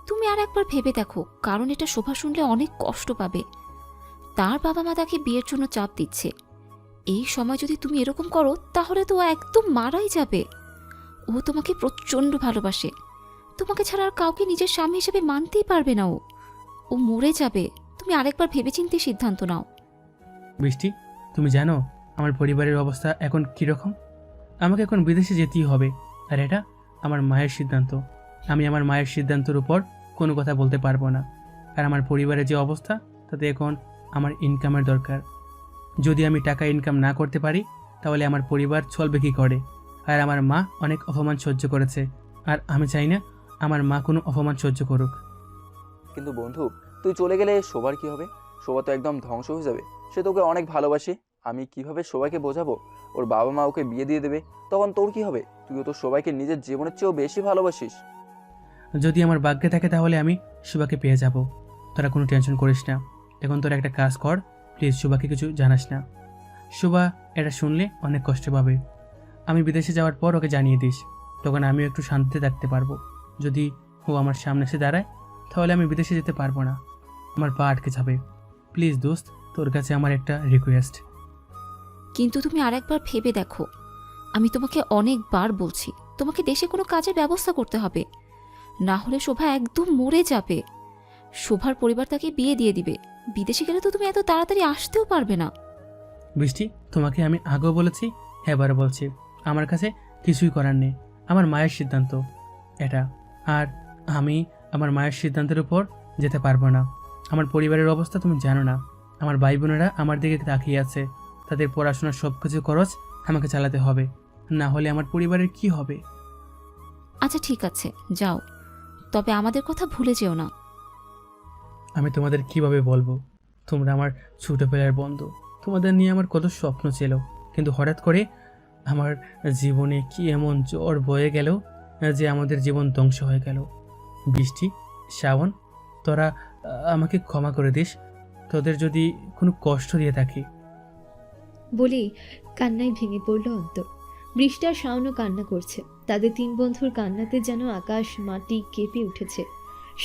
তুমি আর একবার ভেবে দেখো, কারণ এটা শোভা শুনলে অনেক কষ্ট পাবে। তার বাবা মা তাকে বিয়ের জন্য চাপ দিচ্ছে। এই সময় যদি তুমি এরকম করো তাহলে তো ও একদম মারাই যাবে। ও তোমাকে প্রচণ্ড ভালোবাসে, তোমাকে ছাড়া আর কাউকে নিজের স্বামী হিসেবে মানতেই পারবে না। ও মরে যাবে। তুমি আরেকবার ভেবেচিন্তে সিদ্ধান্ত নাও।
বৃষ্টি, তুমি জানো আমার পরিবারের অবস্থা এখন কীরকম? আমাকে এখন বিদেশে যেতেই হবে, আর এটা আমার মায়ের সিদ্ধান্ত। আমি আমার মায়ের সিদ্ধান্তের উপর কোনো কথা বলতে পারবো না। আর আমার পরিবারের যে অবস্থা, তাতে এখন আমার ইনকামের দরকার। যদি আমি টাকা ইনকাম না করতে পারি তাহলে আমার পরিবার চলবে কী করে? আর আমার মা অনেক অপমান সহ্য করেছে, আর আমি চাই না আমার মা কোনো অপমান সহ্য করুক।
কিন্তু বন্ধু, তুই চলে গেলে শোভার কি হবে? শোভা তো একদম ধ্বংস হয়ে যাবে। সে তোকে অনেক ভালোবাসে। আমি কিভাবে সবাইকে বোঝাবো ওর বাবা মা ওকে বিয়ে দিয়ে দেবে? তখন তোর কি হবে? তুইও তো সবাইকে নিজের জীবনের চেয়েও বেশি ভালোবাসিস।
যদি আমার ভাগ্যে থাকে তাহলে আমি শুভাকে পেয়ে যাব। তোরা কোনো টেনশন করিস না। এখন তোরা একটা কাজ কর, প্লিজ শুভাকে কিছু জানাস না। শুভা এটা শুনলে অনেক কষ্ট পাবে। আমি বিদেশে যাওয়ার পর ওকে জানিয়ে দিস, তখন আমিও একটু শান্তিতে থাকতে পারবো। যদি ও আমার সামনে এসে দাঁড়ায় তাহলে আমি বিদেশে যেতে পারবো না, আমার পা আটকে যাবে। প্লিজ দোস্ত, তোর কাছে আমার একটা রিকোয়েস্ট।
কিন্তু তুমি আরেকবার ভেবে দেখো, আমি তোমাকে অনেকবার বলছি, তোমাকে দেশে কোনো কাজের ব্যবস্থা করতে হবে, না হলে শোভা একদম মরে যাবে। শোভার পরিবার তাকে বিয়ে দিয়ে দিবে। বিদেশে গেলে তো তুমি এত তাড়াতাড়ি আসতেও পারবে না।
বৃষ্টি, তোমাকে আমি আগেও বলেছি, এবারও বলছি, আমার কাছে কিছুই করার নেই। আমার মায়ের সিদ্ধান্ত এটা, আর আমি আমার মায়ের সিদ্ধান্তের উপর যেতে পারবো না। আমার পরিবারের অবস্থা তুমি জানো না। আমার ভাই বোনেরা আমার দিকে তাকিয়ে আছে, তাদের পড়াশোনার সব কিছু খরচ আমাকে চালাতে হবে, না হলে আমার পরিবারের কি হবে?
আচ্ছা ঠিক আছে, যাও, তবে আমাদের কথা ভুলে যেও না।
আমি তোমাদের কিভাবে বলবো? তোমরা আমার ছোটোবেলার বন্ধু, তোমাদের নিয়ে আমার কত স্বপ্ন ছিল, কিন্তু হঠাৎ করে আমার জীবনে কি এমন জ্বর বয়ে গেল যে আমাদের জীবন ধ্বংস হয়ে গেল। বৃষ্টি, শ্রাবণ, তোরা আমাকে ক্ষমা করে দিস, তোদের যদি কোনো কষ্ট দিয়ে থাকি।
বলেই কান্নায় ভেঙে পড়ল অন্তর। বৃষ্টি আর শাওনও কান্না করছে। তাদের 3 বন্ধুর কান্নাতে যেন আকাশ মাটি কেঁপে উঠেছে।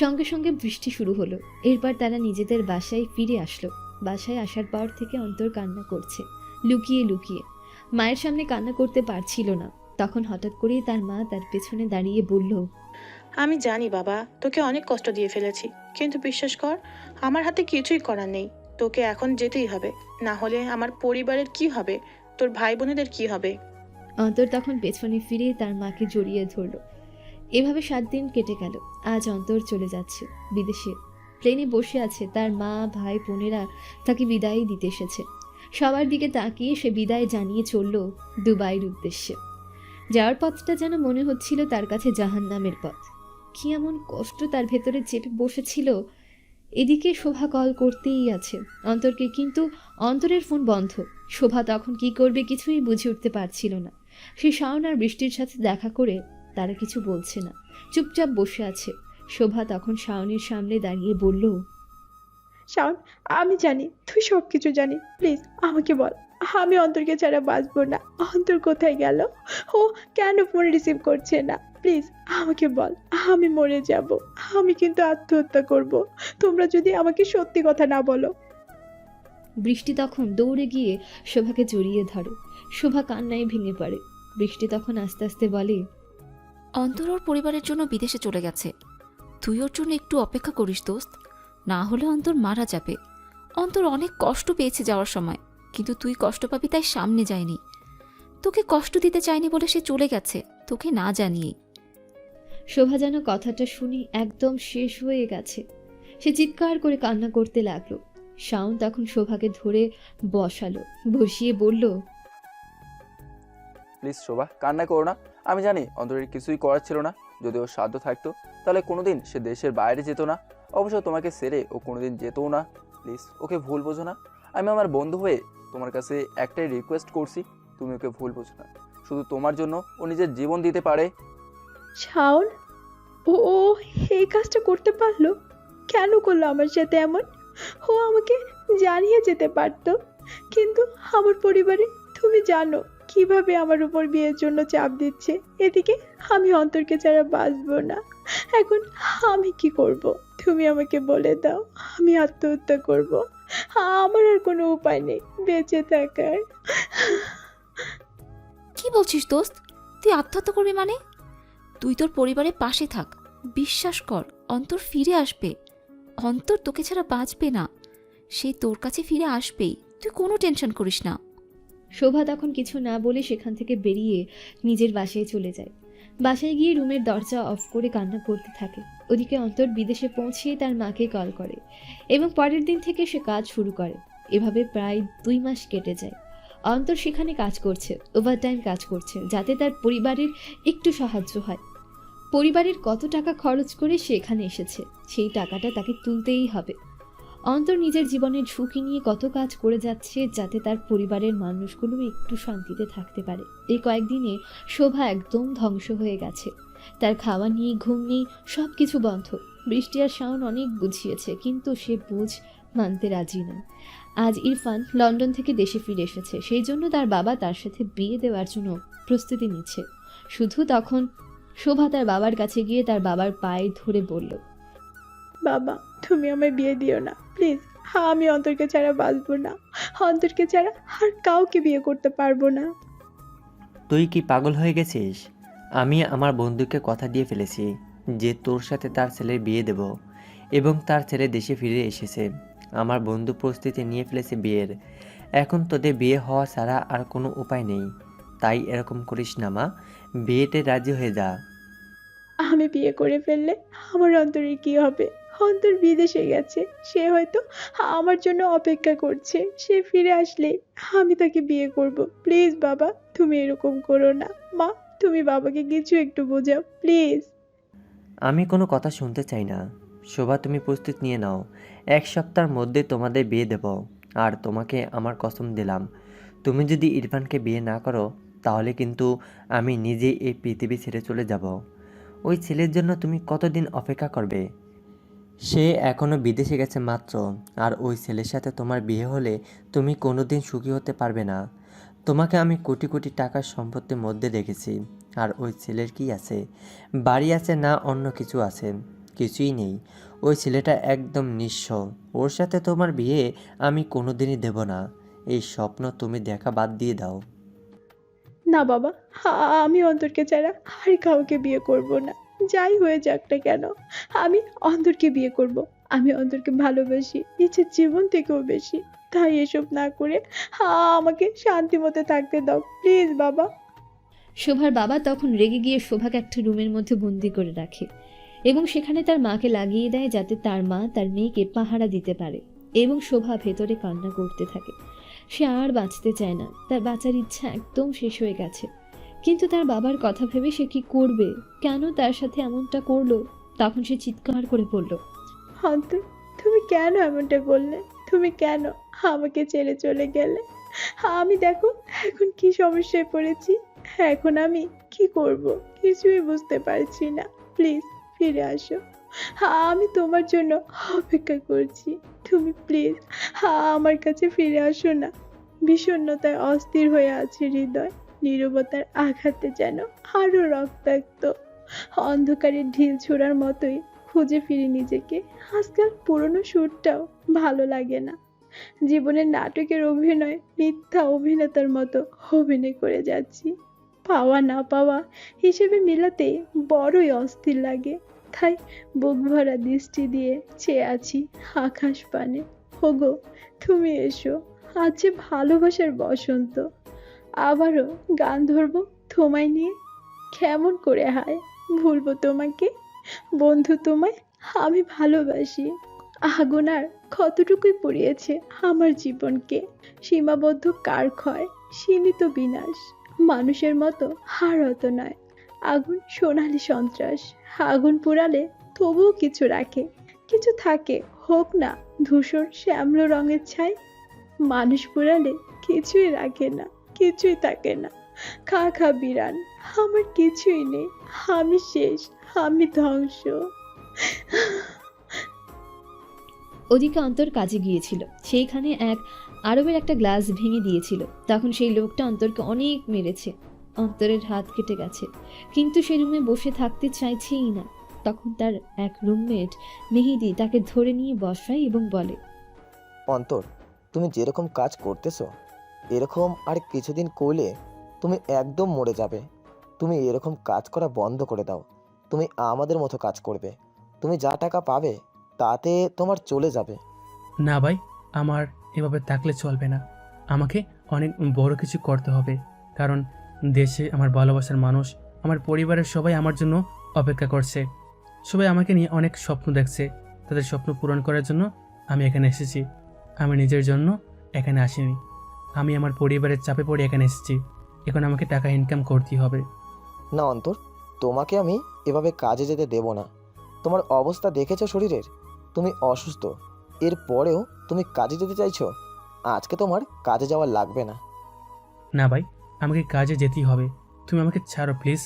সঙ্গে সঙ্গে বৃষ্টি শুরু হলো। এরপর তারা নিজেদের বাসায় ফিরে আসলো। বাসায় আসার পর থেকে অন্তর কান্না করছে, লুকিয়ে লুকিয়ে। মায়ের সামনে কান্না করতে পারছিল না। তখন হঠাৎ করেই তার মা তার পেছনে দাঁড়িয়ে বলল,
আমি জানি বাবা, তোকে অনেক কষ্ট দিয়ে ফেলেছি, কিন্তু বিশ্বাস কর, আমার হাতে কিছুই করার নেই। তোকে এখন যেতেই হবে, না হলে আমার পরিবারের কি হবে, তোর ভাই বোনেদের কি হবে?
অন্তর তখন পেছনে ফিরে তার মাকে জড়িয়ে ধরল। এভাবে 7 দিন কেটে গেল। আজ অন্তর চলে যাচ্ছে বিদেশে। প্লেনে বসে আছে, তার মা ভাই বোনেরা তাকে বিদায় দিতে এসেছে। সবার দিকে তাকিয়ে সে বিদায় জানিয়ে চলল দুবাইয়ের উদ্দেশ্যে। যাওয়ার পথটা যেন মনে হচ্ছিল তার কাছে জাহান্নামের পথ। কি এমন কষ্ট তার ভেতরে চেপে বসেছিল। এদিকে শোভা কল করতেই আছে অন্তরকে, কিন্তু অন্তরের ফোন বন্ধ। শোভা তখন কি করবে কিছুই বুঝে উঠতে পারছিল না। সে শাওন আর বৃষ্টির সাথে দেখা করে তারা কিছু বলছে না, চুপচাপ বসে আছে। শোভা তখন শাওনের সামনে দাঁড়িয়ে বলল,
শাওন, আমি জানি তুই সব কিছু জানি, প্লিজ আমাকে বল, আমি অন্তরকে ছাড়া বাঁচবো না। অন্তর কোথায় গেল? ও কেন ফোন রিসিভ করছে না? প্লিজ আমাকে বল, আমি মরে যাব। আমি কিন্তু আত্মহত্যা করব তোমরা যদি আমাকে সত্যি কথা না বলো।
বৃষ্টি তখন দৌড়ে গিয়ে শোভাকে জড়িয়ে ধরে। শোভা কান্নায় ভেঙে পড়ে। বৃষ্টি তখন আস্তে আস্তে বলে,
অন্তর ওর পরিবারের জন্য বিদেশে চলে গেছে। তুই ওর জন্য একটু অপেক্ষা করিস দোস্ত, না হলে অন্তর মারা যাবে। অন্তর অনেক কষ্ট পেয়েছে যাওয়ার সময়, কিন্তু তুই কষ্ট পাবি তাই সামনে যায়নি। তোকে কষ্ট দিতে চায়নি বলে সে চলে গেছে, তোকে না জানিয়ে।
শোভা যেন কথাটা শুনি একদম শেষ হয়ে গেছে। সে চিৎকার করে কান্না করতে লাগলো। শাওন তখন শোভাকে ধরে বসিয়ে বলল,
প্লিজ শোভা, কান্না করো না। আমি জানি অন্তরের কিছুই করার ছিল না। যদি ওর সাধ্য থাকতো তাহলে কোনোদিন সে দেশের বাইরে যেত না। অবশ্য তোমাকে ছেড়ে ও কোনোদিন যেতও না। প্লিজ ওকে ভুল বোঝো না। আমি আমার বন্ধু হয়ে তোমার কাছে একটাই রিকোয়েস্ট করছি, তুমি ওকে ভুল বোঝো না। শুধু তোমার জন্য ও নিজের জীবন দিতে পারে।
শাওন, ও ও এই কাজটা করতে পারলো? কেন করলো আমার সাথে এমন? ও আমাকে জানিয়ে যেতে পারতো। কিন্তু আমার পরিবারে তুমি জানো কিভাবে আমার উপর বিয়ের জন্য চাপ দিচ্ছে। এদিকে আমি অন্তরকে ছাড়া বাঁচবো না। এখন আমি কি করব? তুমি আমাকে বলে দাও। আমি আত্মহত্যা করব। আমার আর কোনো উপায় নেই বেঁচে থাকার।
কি বলছিস দোস্ত? তুই আত্মহত্যা করবি মানে? তুই তোর পরিবারের পাশে থাক, বিশ্বাস কর অন্তর ফিরে আসবে। অন্তর তোকে ছাড়া বাঁচবে না, সে তোর কাছে ফিরে আসবেই, তুই কোনো টেনশন করিস না।
শোভা তখন কিছু না বলে সেখান থেকে বেরিয়ে নিজের বাসায় চলে যায়। বাসায় গিয়ে রুমের দরজা অফ করে কান্না করতে থাকে। ওদিকে অন্তর বিদেশে পৌঁছিয়ে তার মাকে কল করে এবং পরের দিন থেকে সে কাজ শুরু করে। এভাবে প্রায় 2 মাস কেটে যায়। অন্তর সেখানে কাজ করছে, ওভারটাইম কাজ করছে, যাতে তার পরিবারের একটু সাহায্য হয়। পরিবারের কত টাকা খরচ করে সে এখানে এসেছে, সেই টাকাটা তাকে তুলতেই হবে। অন্তর নিজের জীবনের ঝুঁকি নিয়ে কত কাজ করে যাচ্ছে, যাতে তার পরিবারের মানুষগুলো একটু শান্তিতে থাকতে পারে। এই কয়েকদিনে শোভা একদম ধ্বংস হয়ে গেছে। তার খাওয়া নেই, ঘুম নেই, সব কিছু বন্ধ। বৃষ্টি আর শাওন অনেক বুঝিয়েছে, কিন্তু সে বুঝ মানতে রাজি নয়। আজ ইরফান লন্ডন থেকে দেশে ফিরে এসেছে, সেই জন্য তার বাবা তার সাথে বিয়ে দেওয়ার জন্য প্রস্তুতি নিচ্ছে। শুধু তখন শোভা তার বাবার কাছে গিয়ে তার বাবার পায়ে ধরে বলল,
বাবা, তুমি আমায় বিয়ে দিও না প্লিজ। আমি অন্তরকে ছাড়া বাঁচবো না। অন্তরকে ছাড়া আর কাউকে বিয়ে করতে পারবো না।
তুই কি পাগল হয়ে গেছিস? আমি আমার বন্ধুকে কথা দিয়ে ফেলেছি যে তোর সাথে তার ছেলের বিয়ে দেব, এবং তার ছেলে দেশে ফিরে এসেছে। আমার বন্ধু প্রস্তুতি নিয়ে ফেলেছে বিয়ের। এখন তোদের বিয়ে হওয়া ছাড়া আর কোনো উপায় নেই। তাই এরকম করিস না মা, বিয়েতে রাজি হয়ে যা।
আমি বিয়ে করে ফেললে আমার অন্তরের কি হবে? অন্তর বিদেশে গেছে, সে হয়তো আমার জন্য অপেক্ষা করছে। সে ফিরে আসলে আমি তাকে বিয়ে করব। প্লিজ বাবা, তুমি এরকম করো না। মা, তুমি বাবাকে কিছু একটু বোঝাও প্লিজ।
আমি কোনো কথা শুনতে চাই না। শোভা, তুমি প্রস্তুত নিয়ে নাও। 1 সপ্তাহের মধ্যে তোমাদের বিয়ে দেব। আর তোমাকে আমার কসম দিলাম, তুমি যদি ইরফানকে বিয়ে না করো তাহলে কিন্তু আমি নিজেই এই পৃথিবী ছেড়ে চলে যাব। ওই ছেলের জন্য তুমি কতদিন অপেক্ষা করবে? সে এখনও বিদেশে গেছে মাত্র। আর ওই ছেলের সাথে তোমার বিয়ে হলে তুমি কোনোদিন সুখী হতে পারবে না। তোমাকে আমি কোটি কোটি টাকার সম্পত্তির মধ্যে রেখেছি। আর ওই ছেলের কি আছে? বাড়ি আছে না অন্য কিছু আছে? কিছুই নেই। ওই ছেলেটা একদম নিঃস্ব। ওর সাথে তোমার বিয়ে আমি কোনোদিনই দেব না। এই স্বপ্ন তুমি দেখা বাদ দিয়ে দাও।
না বাবা, আমি অন্তরকে ছাড়া আর কাউকে বিয়ে করব না। যাই হয়ে যাক না কেন, আমি অন্তরকে বিয়ে করব। আমি অন্তরকে ভালোবাসি নিজের জীবন থেকেও বেশি। তাই এসব না করে আমাকে শান্তি মতো থাকতে দাও প্লিজ বাবা।
শোভার বাবা তখন রেগে গিয়ে শোভাকে একটা রুমের মধ্যে বন্দি করে রাখে এবং সেখানে তার মাকে লাগিয়ে দেয়, যাতে তার মা তার মেয়েকে পাহারা দিতে পারে। এবং শোভা ভেতরে কান্না করতে থাকে। সে আর বাঁচতে চায় না, তার বাঁচার ইচ্ছা একদম শেষ হয়ে গেছে। কিন্তু তার বাবার কথা ভেবে সে কি করবে? কেন তার সাথে এমনটা করলো? তখন সে চিৎকার করে বলল,
অন্তর, তুমি কেন এমনটা করলে? তুমি কেন আমাকে ছেড়ে চলে গেলে? আমি দেখো এখন কি সমস্যায় পড়েছি। এখন আমি কি করব কিছুই বুঝতে পারছি না। প্লিজ ফিরে আসো, আমি তোমার জন্য অপেক্ষা করছি। তুমি প্লিজ আমার কাছে ফিরে আসো না। বিষণ্ণতায় অস্থির হয়ে আছে হৃদয়, নীরবতার আঘাতে যেন আরো রক্তাক্ত। অন্ধকারের ঢিল ছোড়ার মতোই খুঁজে ফিরি নিজেকে। আজকাল পুরনো সুরটাও ভালো লাগে না। জীবনের নাটকের অভিনয় মিথ্যা অভিনেতার মতো অভিনয় করে যাচ্ছি। পাওয়া না পাওয়া হিসেবে মিলাতে বড়ই অস্থির লাগে। তাই বুক ভরা দৃষ্টি দিয়ে চেয়ে আছি আকাশ পানে। ওগো, তুমি এসো, আজ যে ভালোবাসার বসন্ত। আবারও গান ধরবো তোমায় নিয়ে। কেমন করে হায় ভুলবো তোমাকে বন্ধু, তোমায় আমি ভালোবাসি। আগুন আর কতটুকুই পুড়িয়েছে আমার জীবনকে। সীমাবদ্ধ কার ক্ষয়, সীমিত বিনাশ। মানুষের মতো হার হতো নয়। আগুন সোনালি সন্ত্রাস। আগুন পুড়ালে তবুও কিছু রাখে, কিছু থাকে, হোক না ধূসর শ্যামল রঙের ছাই। মানুষ পুড়ালে কিছুই রাখে না, কিছুই থাকে না। খা খা বিরান, আমার কিছুই নেই। আমি শেষ, আমি ধ্বংস।
ওদিকে অন্তর কাজে গিয়েছিল। সেইখানে এক আরবের একটা গ্লাস ভেঙে দিয়েছিল। তখন সেই লোকটা অন্তরকে অনেক মেরেছে। অন্তরের হাত কেটে গেছে, কিন্তু সে রুমে বসে থাকতে চাইছেই না। তখন তার এক রুমমেট মেহেদি তাকে ধরে নিয়ে বসায় এবং বলে,
অন্তর, তুমি যেরকম কাজ করতেছো এরকম আর কিছুদিন করলে তুমি একদম মরে যাবে। তুমি এরকম কাজ করা বন্ধ করে দাও। তুমি আমাদের মতো কাজ করবে। তুমি যা টাকা পাবে তাতে তোমার চলে যাবে।
না ভাই, আমার এভাবে থাকলে চলবে না। আমাকে অনেক বড় কিছু করতে হবে, কারণ দেশে আমার ভালোবাসার মানুষ, আমার পরিবারের সবাই আমার জন্য অপেক্ষা করছে। সবাই আমাকে নিয়ে অনেক স্বপ্ন দেখছে। তাদের স্বপ্ন পূরণ করার জন্য আমি এখানে এসেছি। আমি নিজের জন্য এখানে আসিনি। আমি আমার পরিবারের চাপে পড়ে এখানে এসেছি। এখন আমাকে টাকা ইনকাম করতেই হবে।
না অন্তর, তোমাকে আমি এভাবে কাজে যেতে দেব না। তোমার অবস্থা দেখেছো শরীরের, তুমি অসুস্থ, এরপরেও তুমি কাজে যেতে চাইছো। আজকে তোমার কাজে যাওয়া লাগবে না।
না ভাই, আমাকে কাজে যেতেই হবে। তুমি আমাকে ছাড়ো প্লিজ।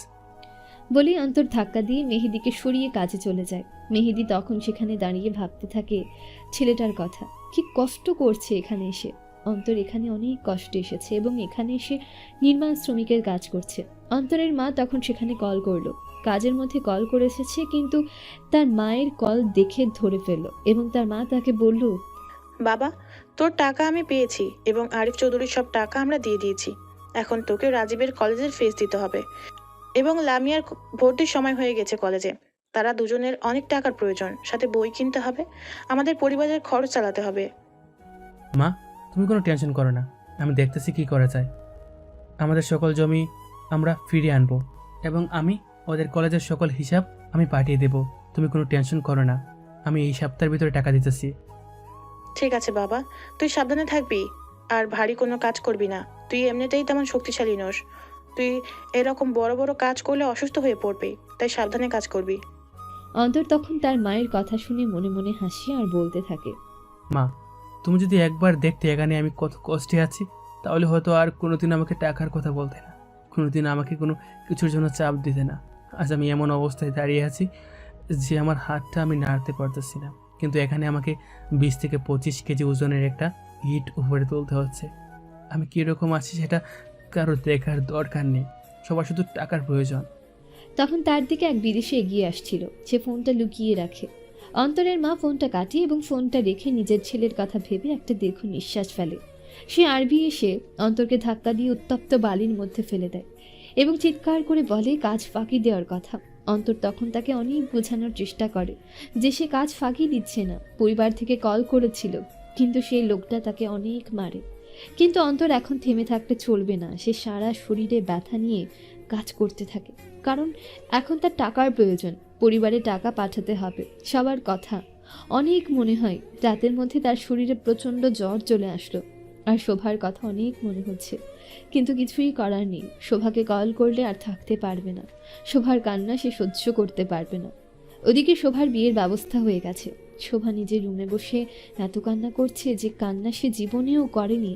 বলে অন্তর ধাক্কা দিয়ে মেহেদিকে সরিয়ে কাজে চলে যায়। মেহেদি তখন সেখানে দাঁড়িয়ে ভাবতে থাকে ছেলেটার কথা। কি কষ্ট করছে এখানে এসে। অন্তর এখানে অনেক কষ্টে এসেছে এবং এখানে এসে নির্মাণ শ্রমিকের কাজ করছে। অন্তরের মা তখন সেখানে কল করলো। কাজের মধ্যে কল করে এসেছে, কিন্তু তার মায়ের কল দেখে ধরে ফেললো এবং তার মা তাকে বলল,
বাবা, তোর টাকা আমি পেয়েছি এবং আরিফ চৌধুরীর সব টাকা আমরা দিয়ে দিয়েছি। এখন তোকে রাজীবের কলেজের ফিস দিতে হবে এবং লামিয়ার ভর্তির সময় হয়ে গেছে কলেজে। তারা দুজনের অনেক টাকার প্রয়োজন, সাথে বই কিনতে হবে, আমাদের পরিবারের খরচ চালাতে হবে।
মা, তুমি কোনো টেনশন করো না, আমি দেখতেছি কি করা যায়। আমাদের সকল জমি আমরা ফিরিয়ে আনবো এবং আমি ওদের কলেজের সকল হিসাব আমি পাঠিয়ে দেব। তুমি কোনো টেনশন করো না, আমি এই সপ্তাহের ভিতরে টাকা দিতেছি।
ঠিক আছে বাবা, তুই সাবধানে থাকবি আর ভারী কোনো কাজ করবি না। তুই এমনিতেই তেমন শক্তিশালী নোস। তুই এরকম বড় বড় কাজ করলে অসুস্থ হয়ে পড়বি, তাই সাবধানে কাজ করবি।
অন্তর তখন তার মায়ের কথা শুনে মনে মনে হাসি আর বলতে থাকে,
মা, তুমি যদি একবার দেখতে এখানে আমি কত কষ্টে আছি, তাহলে হয়তো আর কোনোদিন আমাকে টাকার কথা বলতে না, কোনোদিন আমাকে কোনো কিছুর জন্য চাপ দিতে না। আজ আমি এমন অবস্থায় দাঁড়িয়ে আছি যে আমার হাতটা আমি নাড়তে পারতেছি না, কিন্তু এখানে আমাকে 20 থেকে 25 কেজি ওজনের একটা ইট উপরে তুলতে হচ্ছে। আমি কীরকম আছি সেটা কারো দেখার দরকার নেই, সবার শুধু টাকার প্রয়োজন।
তখন তার দিকে এক বিদেশি এগিয়ে আসছিল। সে ফোনটা লুকিয়ে রাখে। অন্তরের মা ফোনটা কাটে এবং ফোনটা রেখে নিজের ছেলের কথা ভেবে একটা দীর্ঘ নিঃশ্বাস ফেলে। সে আরবি এসে অন্তরকে ধাক্কা দিয়ে উত্তপ্ত বালির মধ্যে ফেলে দেয় এবং চিৎকার করে বলে কাজ ফাঁকি দেওয়ার কথা। অন্তর তখন তাকে অনেক বোঝানোর চেষ্টা করে যে সে কাজ ফাঁকি দিচ্ছে না। পরিবার থেকে কল করেছিল, কিন্তু সেই লোকটা তাকে অনেক মারে। কিন্তু অন্তর এখন থেমে থাকতে চলবে না। সে সারা শরীরে ব্যথা নিয়ে কাজ করতে থাকে, কারণ এখন তার টাকার প্রয়োজন। পরিবারে টাকা পাঠাতে হবে, সবার কথা। অনেক মনে হয় রাতের মধ্যে তার শরীরে প্রচণ্ড জ্বর চলে আসলো আর শোভার কথা অনেক মনে হচ্ছে, কিন্তু কিছুই করার নেই। শোভাকে কল করলে আর থাকতে পারবে না। শোভার কান্না সে সহ্য করতে পারবে না। ওদিকে শোভার বিয়ের ব্যবস্থা হয়ে গেছে। শোভা নিজের রুমে বসে এত কান্না করছে যে কান্না সে জীবনেও করেনি,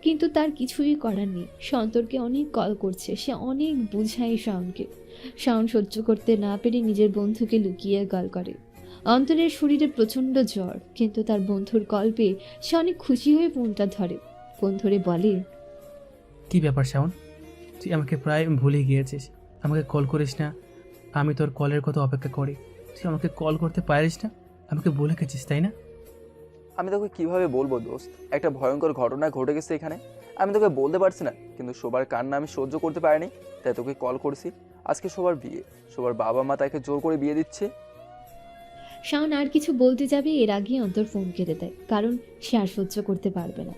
কিন্তু তার কিছুই করার নেই। সে অন্তরকে অনেক কল করছে, সে অনেক বুঝায় শাওনকে। শাওন সহ্য করতে না পেরে নিজের বন্ধুকে লুকিয়ে কল করে। অন্তরের শরীরে প্রচণ্ড জ্বর, কিন্তু তার বন্ধুর কল পেয়ে সে অনেক খুশি হয়ে ফোনটা ধরে। ফোন ধরে বলে,
কি ব্যাপার শাওন, তুই আমাকে প্রায় ভুলে গিয়েছিস। আমাকে কল করিস না, আমি তোর কলের কথা অপেক্ষা করি। তুই আমাকে কল করতে পারিস না, আমাকে বলে গেছিস তাই না?
আমি তোকে কিভাবে বলবো দোস্ত, একটা ভয়ঙ্কর ঘটনা ঘটে গেছে এখানে। আমি তোকে বলতে পারছি না, কিন্তু সবার কান্না আমি সহ্য করতে পারিনি, তাই তোকে কল করছি। আজকে সবার বিয়ে, সবার বাবা মা তাকে জোর করে বিয়ে দিচ্ছে।
শাওন আর কিছু বলতে যাবে এর আগে অন্তর ফোন কেটে দেয়, কারণ সে আর সহ্য করতে পারবে না।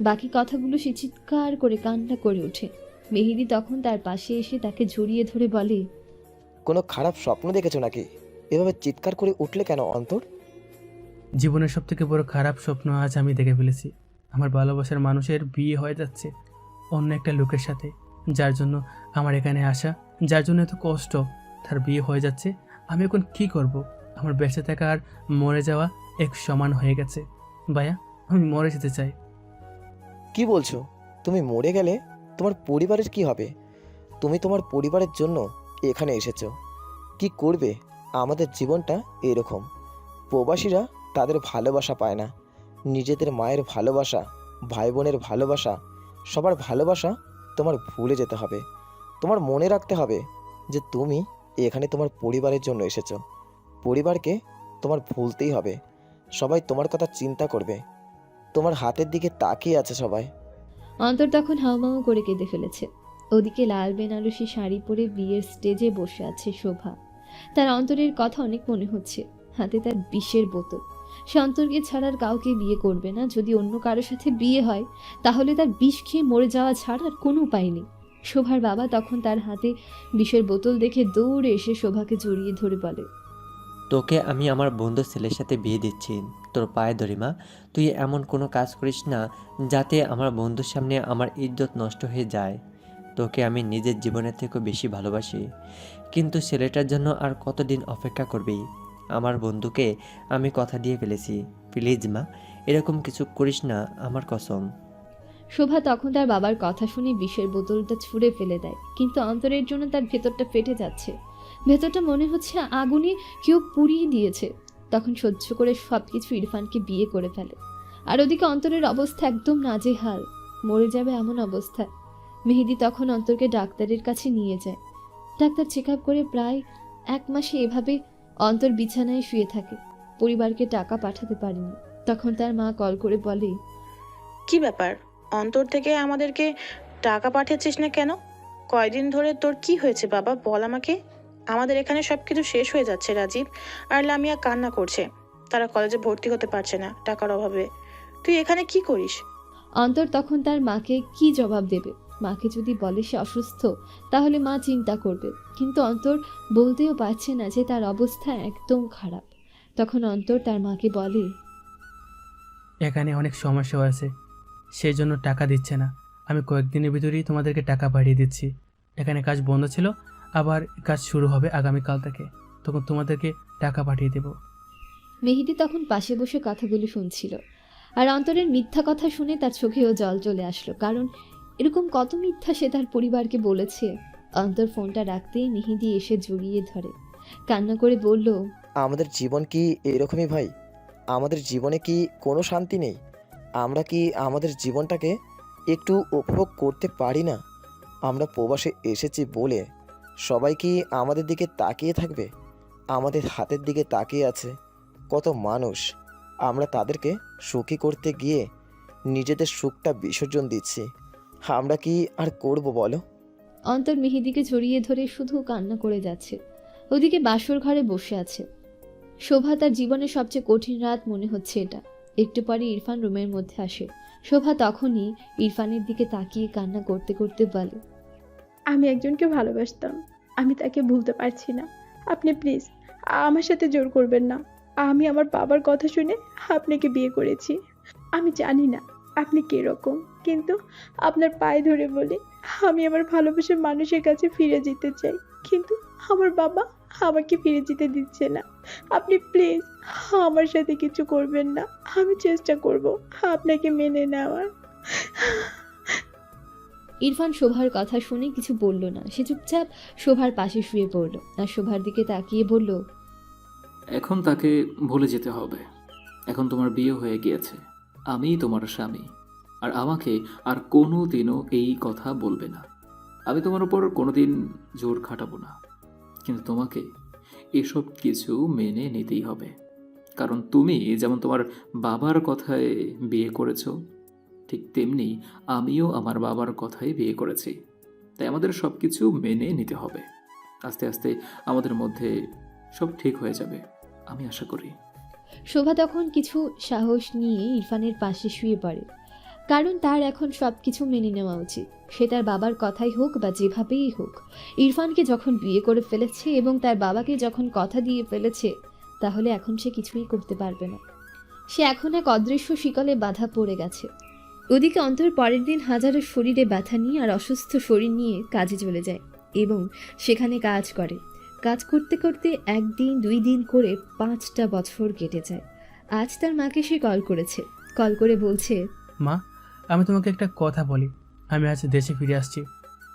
বাকি কথাগুলো সে চিৎকার করে কান্না করে ওঠে। মেহেদি তখন তার পাশে এসে তাকে জড়িয়ে ধরে বলে,
কোনো খারাপ স্বপ্ন দেখেছো নাকি? এভাবে চিৎকার করে উঠলে কেন অন্তর?
জীবনের সব থেকে বড় খারাপ স্বপ্ন আজ আমি দেখে ফেলেছি। আমার ভালোবাসার মানুষের বিয়ে হয়ে যাচ্ছে অন্য একটা লোকের সাথে, যার জন্য আমার এখানে আসা, যার জন্য এত কষ্ট, তার বিয়ে হয়ে যাচ্ছে। আমি এখন কি করব? আমার বেঁচে থাকা আর মরে যাওয়া এক সমান হয়ে গেছে। ভাইয়া, আমি মরে যেতে চাই।
কি বলছো? তুমি মরে গেলে তোমার পরিবারের কি হবে? তুমি তোমার পরিবারের জন্য এখানে এসেছো, কি করবে? আমাদের জীবনটা এরকম। প্রবাসীরা তাদের ভালোবাসা পায় না, নিজেদের মায়ের ভালোবাসা, ভাই বোনের ভালোবাসা, সবার ভালোবাসা তোমার ভুলে যেতে হবে। তোমার মনে রাখতে হবে যে তুমি এখানে তোমার পরিবারের জন্য এসেছো। পরিবারকে তোমার ভুলতেই হবে। সবাই তোমার কথা চিন্তা করবে, তোমার হাতের দিকে তাকিয়ে আছে সবাই।
অন্তর তখন হাউমাউ করে কেঁদে ফেলেছে। ওদিকে লাল বেনারসি শাড়ি পরে বিয়ের স্টেজে বসে আছে শোভা। তার অন্তরের কথা অনেক মনে হচ্ছে। হাতে তার বিষের বোতল। সে অন্তরকে ছাড়ার কাউকে বিয়ে করবে না। যদি অন্য কারোর সাথে বিয়ে হয় তাহলে তার বিষ খেয়ে মরে যাওয়া ছাড়া আর কোনো উপায় নেই। শোভার বাবা তখন তার হাতে বিষের বোতল দেখে দৌড়ে এসে শোভাকে জড়িয়ে ধরে বলে,
তোকে আমি আমার বন্ধুর ছেলের সাথে বিয়ে দিচ্ছি। তোর পায়ে ধরি মা, তুই এমন কোনো কাজ করিস না যাতে আমার বন্ধুর সামনে আমার ইজ্জত নষ্ট হয়ে যায়। তোকে আমি নিজের জীবনের থেকেও বেশি ভালোবাসি, কিন্তু ছেলেটার জন্য আর কতদিন অপেক্ষা করবি? আমার বন্ধুকে আমি কথা দিয়ে ফেলেছি। প্লিজ মা, এরকম কিছু করিস না, আমার কসম।
শোভা তখন তার বাবার কথা শুনে বিষের বোতলটা ছুঁড়ে ফেলে দেয়, কিন্তু অন্তরের জন্য তার ভেতরটা ফেটে যাচ্ছে। ভেতরটা মনে হচ্ছে আগুনে কেউ পুড়িয়ে দিয়েছে। তখন সহ্য করে সবকিছু ইরফানকে বিয়ে করে ফেলে। আর ওদিকে অন্তরের অবস্থা একদম নাজেহাল, মরে যাবে এমন অবস্থা। মেহেদি তখন অন্তরকে ডাক্তারের কাছে নিয়ে যায়। ডাক্তার চেক আপ করে প্রায় 1 মাসে এভাবে অন্তর বিছানায় শুয়ে থাকে। পরিবারকে টাকা পাঠাতে পারেনি। তখন তার মা কল করে বলে,
কি ব্যাপার, অন্তর থেকে আমাদেরকে টাকা পাঠিয়েছিস না কেন? কয়দিন ধরে তোর কি হয়েছে বাবা, বল আমাকে। আমাদের এখানে সবকিছু শেষ হয়ে যাচ্ছে। রাজীব আর লামিয়া কান্না করছে, তারা কলেজে ভর্তি হতে পারছে না টাকার অভাবে। তুই এখানে কি করিস?
অন্তর তখন তার মাকে কি জবাব দেবে? মাকে যদি বলে সে অসুস্থ তাহলে মা চিন্তা করবে, কিন্তু অন্তর বলতেও পারছে না যে তার অবস্থা একদম খারাপ। তখন অন্তর তার মাকে বলে,
এখানে অনেক সমস্যা হয়েছে, সেই জন্য টাকা দিচ্ছে না। আমি কয়েকদিনের ভিতরেই তোমাদেরকে টাকা পাঠিয়ে দিচ্ছি। এখানে কাজ বন্ধ ছিল, আবার কাজ শুরু হবে আগামীকাল থেকে, তখন তোমাদেরকে টাকা পাঠিয়ে দেব।
মেহেদি তখন পাশে বসে কথাগুলো শুনছিল। আর অন্তরের মিথ্যা কথা শুনে তার চোখেও জল চলে আসলো, কারণ এরকম কত মিথ্যা সে তার পরিবারকে বলেছে। অন্তর ফোনটা রাখতেই মেহেদি এসে জড়িয়ে ধরে, কান্না করে বলল,
আমাদের জীবন কি এরকমই ভাই? আমাদের জীবনে কি কোনো শান্তি নেই? আমরা কি আমাদের জীবনটাকে একটু উপভোগ করতে পারি না? আমরা প্রবাসে এসেছি বলে সবাই কি আমাদের দিকে তাকিয়ে থাকবে? আমাদের হাতের দিকে তাকিয়ে আছে কত মানুষ। আমরা তাদেরকে সুখী করতে গিয়ে নিজেদের সুখটা বিসর্জন দিচ্ছি। আমরা কি আর করব বলো?
অন্তর মেহেদিকে জড়িয়ে ধরে শুধু কান্না করে যাচ্ছে। ওদিকে বাসর ঘরে বসে আছে শোভা। তার জীবনের সবচেয়ে কঠিন রাত মনে হচ্ছে এটা। একটু পরে ইরফান রুমের মধ্যে আসে। শোভা তখনই ইরফানের দিকে তাকিয়ে কান্না করতে করতে বলে,
আমি একজনকে ভালোবাসতাম, আমি তাকে ভুলতে পারছি না। আপনি প্লিজ আমার সাথে জোর করবেন না। আমি আমার বাবার কথা শুনে আপনাকে বিয়ে করেছি। আমি জানি না আপনি কীরকম, কিন্তু আপনার পায়ে ধরে বলি আমি আমার ভালোবাসার মানুষের কাছে ফিরে যেতে চাই, কিন্তু আমার বাবা আমাকে ফিরে যেতে দিচ্ছে না। আপনি প্লিজ আমার সাথে কিছু করবেন না। আমি চেষ্টা করব আপনাকে মেনে নেওয়ার।
ইরফান শোভার কথা শুনে কিছু বলল না। সে চুপচাপ শোভার পাশে শুয়ে পড়ল আর শোভার দিকে তাকিয়ে বলল,
এখন তাকে ভুলে যেতে হবে। এখন তোমার বিয়ে হয়ে গিয়েছে, আমিই তোমার স্বামী। আর আমাকে আর কোনো দিনও এই কথা বলবে না। আমি তোমার উপর কোনোদিন জোর খাটাবো না, কিন্তু তোমাকে এসব কিছু মেনে নিতেই হবে। কারণ তুমি যেমন তোমার বাবার কথায় বিয়ে করেছো, ঠিক তেমনি আমিও আমার বাবার কথাই বিয়ে করেছি। তাই আমাদের সব কিছু মেনে নিতে হবে। আস্তে আস্তে আমাদের মধ্যে সব ঠিক হয়ে যাবে। আমি আশা করি।
শোভা তখন কিছু সাহস নিয়ে ইরফানের পাশে শুয়ে পড়ে, কারণ তার এখন সব কিছু মেনে নেওয়া উচিত। সে তার বাবার কথাই হোক বা যেভাবেই হোক, ইরফানকে যখন বিয়ে করে ফেলেছে এবং তার বাবাকে যখন কথা দিয়ে ফেলেছে, তাহলে এখন সে কিছুই করতে পারবে না। সে এখন এক অদৃশ্য শিকলে বাধা পড়ে গেছে। ওদিকে অন্তর পরের দিন হাজারো শরীরে ব্যথা নিয়ে আর অসুস্থ শরীর নিয়ে কাজে চলে যায় এবং সেখানে কাজ করে। কাজ করতে করতে 1 দিন 2 দিন করে 5টা বছর কেটে যায়। আজ তার মাকে সে কল করেছে, কল করে বলছে,
মা, আমি তোমাকে একটা কথা বলি। আমি আজ দেশে ফিরে আসছি।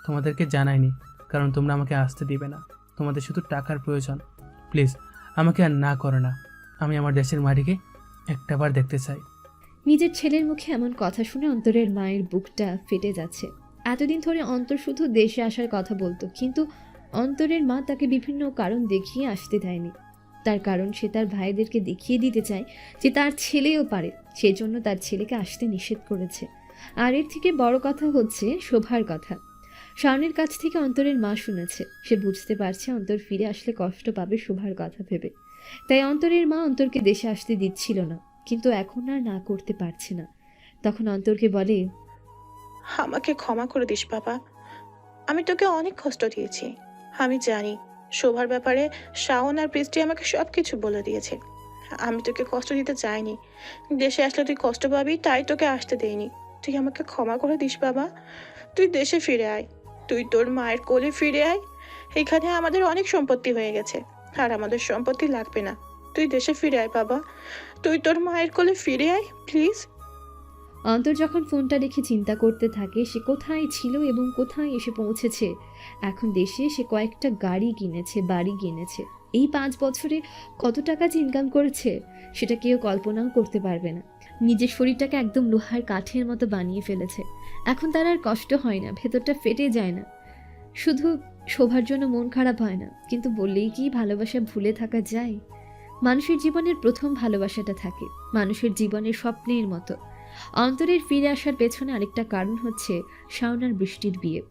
তোমাদেরকে জানাইনি, কারণ তোমরা আমাকে আসতে দিবে না। তোমাদের শুধু টাকার প্রয়োজন। প্লিজ আমাকে আর না করো না। আমি আমার দেশের মাটিকে একটাবার দেখতে চাই।
নিজের ছেলের মুখে এমন কথা শুনে অন্তরের মায়ের বুকটা ফেটে যাচ্ছে। এতদিন ধরে অন্তর শুধু দেশে আসার কথা বলতো, কিন্তু অন্তরের মা তাকে বিভিন্ন কারণ দেখিয়ে আসতে দেয়নি। তার কারণ সে তার ভাইদেরকে দেখিয়ে দিতে চায় যে তার ছেলেও পারে, সেজন্য তার ছেলেকে আসতে নিষেধ করেছে। আর এর থেকে বড় কথা হচ্ছে শোভার কথা। শাওনের কাছ থেকে অন্তরের মা শুনেছে। সে বুঝতে পারছে অন্তর ফিরে আসলে কষ্ট পাবে শোভার কথা ভেবে, তাই অন্তরের মা অন্তরকে দেশে আসতে দিচ্ছিল না, কিন্তু এখন আর না করতে পারছে না। তখন অন্তরকে বলে,
আমাকে ক্ষমা করে দিস বাবা, আমি তোকে অনেক কষ্ট দিয়েছি। আমি জানি শোভার ব্যাপারে শাওন আর বৃষ্টি আমাকে সব কিছু বলে দিয়েছে। আমি তোকে কষ্ট দিতে চাইনি। দেশে আসলে তুই কষ্ট পাবি, তাই তোকে আসতে দেইনি। তুই আমাকে ক্ষমা করে দিস বাবা। তুই দেশে ফিরে আয়, তুই তোর মায়ের কোলে ফিরে আয়। এখানে আমাদের অনেক সম্পত্তি হয়ে গেছে, আর আমাদের সম্পত্তি লাগবে না। তুই দেশে ফিরে আয় বাবা, তুই তোর মায়ের কোলে ফিরে আয় প্লিজ।
অন্তর যখন ফোনটা রেখে চিন্তা করতে থাকে সে কোথায় ছিল এবং কোথায় এসে পৌঁছেছে। এখন দেশে সে কয়েকটা গাড়ি কিনেছে, বাড়ি কিনেছে। এই 5 বছরে কত টাকা যে ইনকাম করেছে সেটা কেউ কল্পনাও করতে পারবে না। নিজের শরীরটাকে একদম লোহার কাঠের মতো বানিয়ে ফেলেছে। এখন তার আর কষ্ট হয় না, ভেতরটা ফেটে যায় না। শুধু শোভার জন্য মন খারাপ হয় না, কিন্তু বললেই কি ভালোবাসা ভুলে থাকা যায়? মানুষের জীবনের প্রথম ভালোবাসাটা থাকে মানুষের জীবনের স্বপ্নের মতো। অন্তরের ফিরে আসার পেছনে আরেকটা কারণ হচ্ছে শাওন আর বৃষ্টির বিয়ে।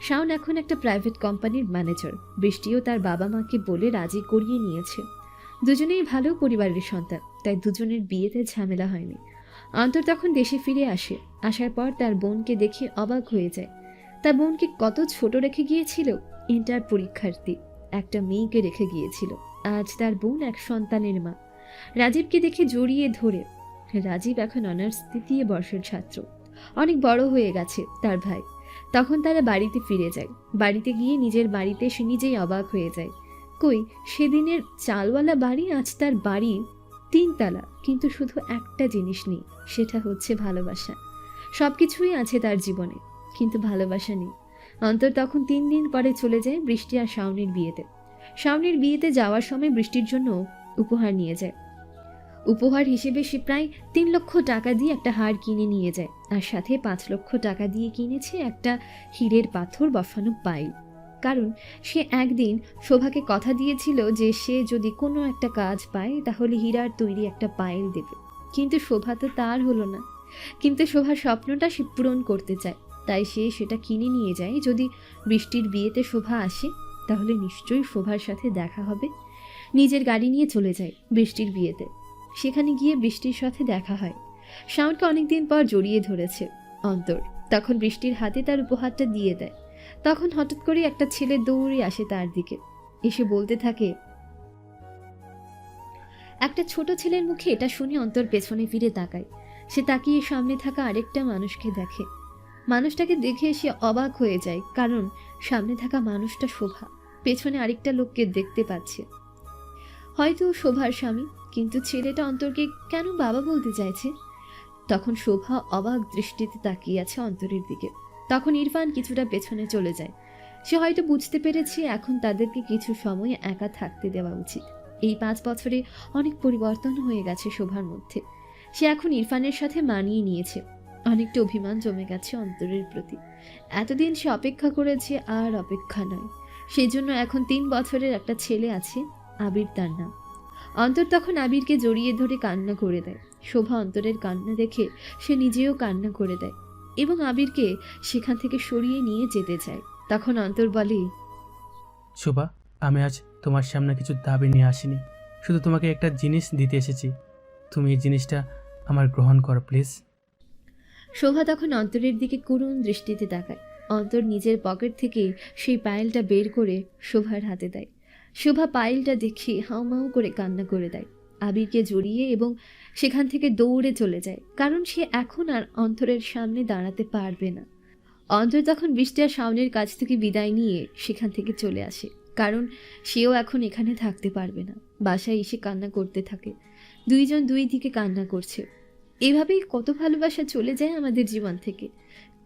শাওন এখন একটা প্রাইভেট কোম্পানির ম্যানেজার। বৃষ্টিও তার বাবা মাকে বলে রাজি করিয়ে নিয়েছে। দুজনেই ভালো পরিবারের সন্তান, তাই দুজনের বিয়েতে ঝামেলা হয়নি। অন্তর তখন দেশে ফিরে আসে। আসার পর তার বোনকে দেখে অবাক হয়ে যায়। তার বোনকে কত ছোট রেখে গিয়েছিল, ইন্টার পরীক্ষার্থী একটা মেয়েকে রেখে গিয়েছিল। আজ তার বোন এক সন্তানের মা। রাজীবকে দেখে জড়িয়ে ধরে। রাজীব এখন অনার্স 3য় বর্ষের ছাত্র, অনেক বড় হয়ে গেছে তার ভাই। তখন তারা বাড়িতে ফিরে যায়। বাড়িতে গিয়ে নিজের বাড়িতে সে নিজেই অবাক হয়ে যায়। কই সেদিনের চালওয়ালা বাড়ি, আজ তার বাড়ি 3 তলা, কিন্তু শুধু একটা জিনিস নেই, সেটা হচ্ছে ভালোবাসা। সব কিছুই আছে তার জীবনে, কিন্তু ভালোবাসা নেই। অন্তর তখন 3 দিন পরে চলে যায় বৃষ্টি আর শাওনের বিয়েতে। শাওনের বিয়েতে যাওয়ার সময় বৃষ্টির জন্য উপহার নিয়ে যায়। উপহার হিসেবে সে প্রায় 3 লক্ষ টাকা দিয়ে একটা হার কিনে নিয়ে যায়, আর সাথে 5 লক্ষ টাকা দিয়ে কিনেছে একটা হীরের পাথর বসানো পাইল। কারণ সে একদিন শোভাকে কথা দিয়েছিল যে সে যদি কোনো একটা কাজ পায় তাহলে হীরার তৈরি একটা পাইল দেবে। কিন্তু শোভা তো তার হলো না। কিন্তু শোভার স্বপ্নটা সে পূরণ করতে চায়, তাই সে সেটা কিনে নিয়ে যায়। যদি বৃষ্টির বিয়েতে শোভা আসে তাহলে নিশ্চয়ই শোভার সাথে দেখা হবে। নিজের গাড়ি নিয়ে চলে যায় বৃষ্টির বিয়েতে। সেখানে গিয়ে বৃষ্টির সাথে দেখা হয়। শাওনকে অনেকদিন পর জড়িয়ে ধরেছে অন্তর। তখন বৃষ্টির হাতে তার উপহারটা দিয়ে দেয়। তখন হঠাৎ করে একটা ছেলে দৌড়ে আসে তার দিকে, এসে বলতে থাকে। একটা ছোট ছেলের মুখে এটা শুনে অন্তর পেছনে ফিরে তাকায়। সে তাকিয়ে সামনে থাকা আরেকটা মানুষকে দেখে। মানুষটাকে দেখে সে অবাক হয়ে যায়, কারণ সামনে থাকা মানুষটা শোভা। পেছনে আরেকটা লোককে দেখতে পাচ্ছে, হয়তো শোভার স্বামী। কিন্তু ছেলেটা অন্তরকে কেন বাবা বলতে চাইছে? তখন শোভা অবাক দৃষ্টিতে তাকিয়ে আছে অন্তরের দিকে। তখন ইরফান কিছুটা পেছনে চলে যায়। সে হয়তো বুঝতে পেরেছে এখন তাদেরকে কিছু সময় একা থাকতে দেওয়া উচিত। এই 5 বছরে অনেক পরিবর্তন হয়ে গেছে শোভার মধ্যে। সে এখন ইরফানের সাথে মানিয়ে নিয়েছে। অনেকটা অভিমান জমে গেছে অন্তরের প্রতি। এতদিন সে অপেক্ষা করেছে, আর অপেক্ষা নয়। সেই জন্য এখন 3 বছরের একটা ছেলে আছে, আবির তার নাম। অন্তর তখন আবিরকে জড়িয়ে ধরে কান্না করে দেয়। শোভা অন্তরের কান্না দেখে সে নিজেও কান্না করে দেয় এবং আবিরকে সেখান থেকে সরিয়ে নিয়ে যেতে চায়। তখন অন্তর বলে,
শোভা, আমি আজ তোমার সামনে কিছু দাবি নিয়ে আসিনি। শুধু তোমাকে একটা জিনিস দিতে এসেছি, তুমি এই জিনিসটা আমার গ্রহণ করো প্লিজ।
শোভা তখন অন্তরের দিকে করুণ দৃষ্টিতে তাকায়। অন্তর নিজের পকেট থেকে সেই পায়েলটা বের করে শোভার হাতে দেয়। শোভা পায়েলটা দেখে হাউমাউ করে কান্না করে দেয়, আবিরকে জড়িয়ে এবং সেখান থেকে দৌড়ে চলে যায়, কারণ সে এখন আর অন্তরের সামনে দাঁড়াতে পারবে না। অন্তর তখন বৃষ্টি আর শাওনের কাছ থেকে বিদায় নিয়ে সেখান থেকে চলে আসে, কারণ সেও এখন এখানে থাকতে পারবে না। বাসায় এসে কান্না করতে থাকে, দুইজন দুই দিকে কান্না করছে। এভাবেই কত ভালোবাসা চলে যায় আমাদের জীবন থেকে,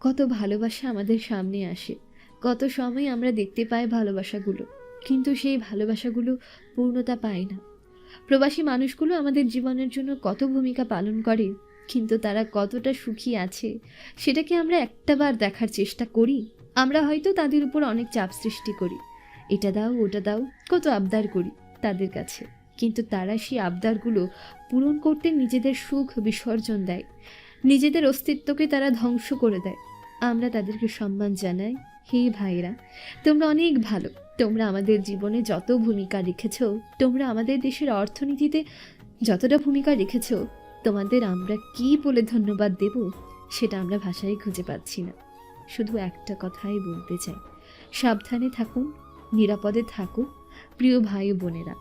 কত ভালোবাসা আমাদের সামনে আসে, কত সময় আমরা দেখতে পাই ভালোবাসাগুলো, কিন্তু সেই ভালোবাসাগুলো পূর্ণতা পায় না। প্রবাসী মানুষগুলো আমাদের জীবনের জন্য কত ভূমিকা পালন করে, কিন্তু তারা কতটা সুখী আছে সেটা কি আমরা একটাবার দেখার চেষ্টা করি? আমরা হয়তো তাদের উপর অনেক চাপ সৃষ্টি করি, এটা দাও ওটা দাও, কত আবদার করি তাদের কাছে, কিন্তু তারা সেই আবদারগুলো পূরণ করতে নিজেদের সুখ বিসর্জন দেয়, নিজেদের অস্তিত্বকে তারা ধ্বংস করে দেয়। আমরা তাদেরকে সম্মান জানাই, হে ভাইরা তোমরা অনেক ভালো, তোমরা আমাদের জীবনে যত ভূমিকা রেখেছ, তোমরা আমাদের দেশের অর্থনীতিতে যতটা ভূমিকা রেখেছ, তোমাদের আমরা কি বলে ধন্যবাদ দেব সেটা আমরা ভাষায় খুঁজে পাচ্ছি না। শুধু একটা কথাই বলতে চাই, সাবধানে থাকুন, নিরাপদে থাকুন প্রিয় ভাই ও বোনেরা।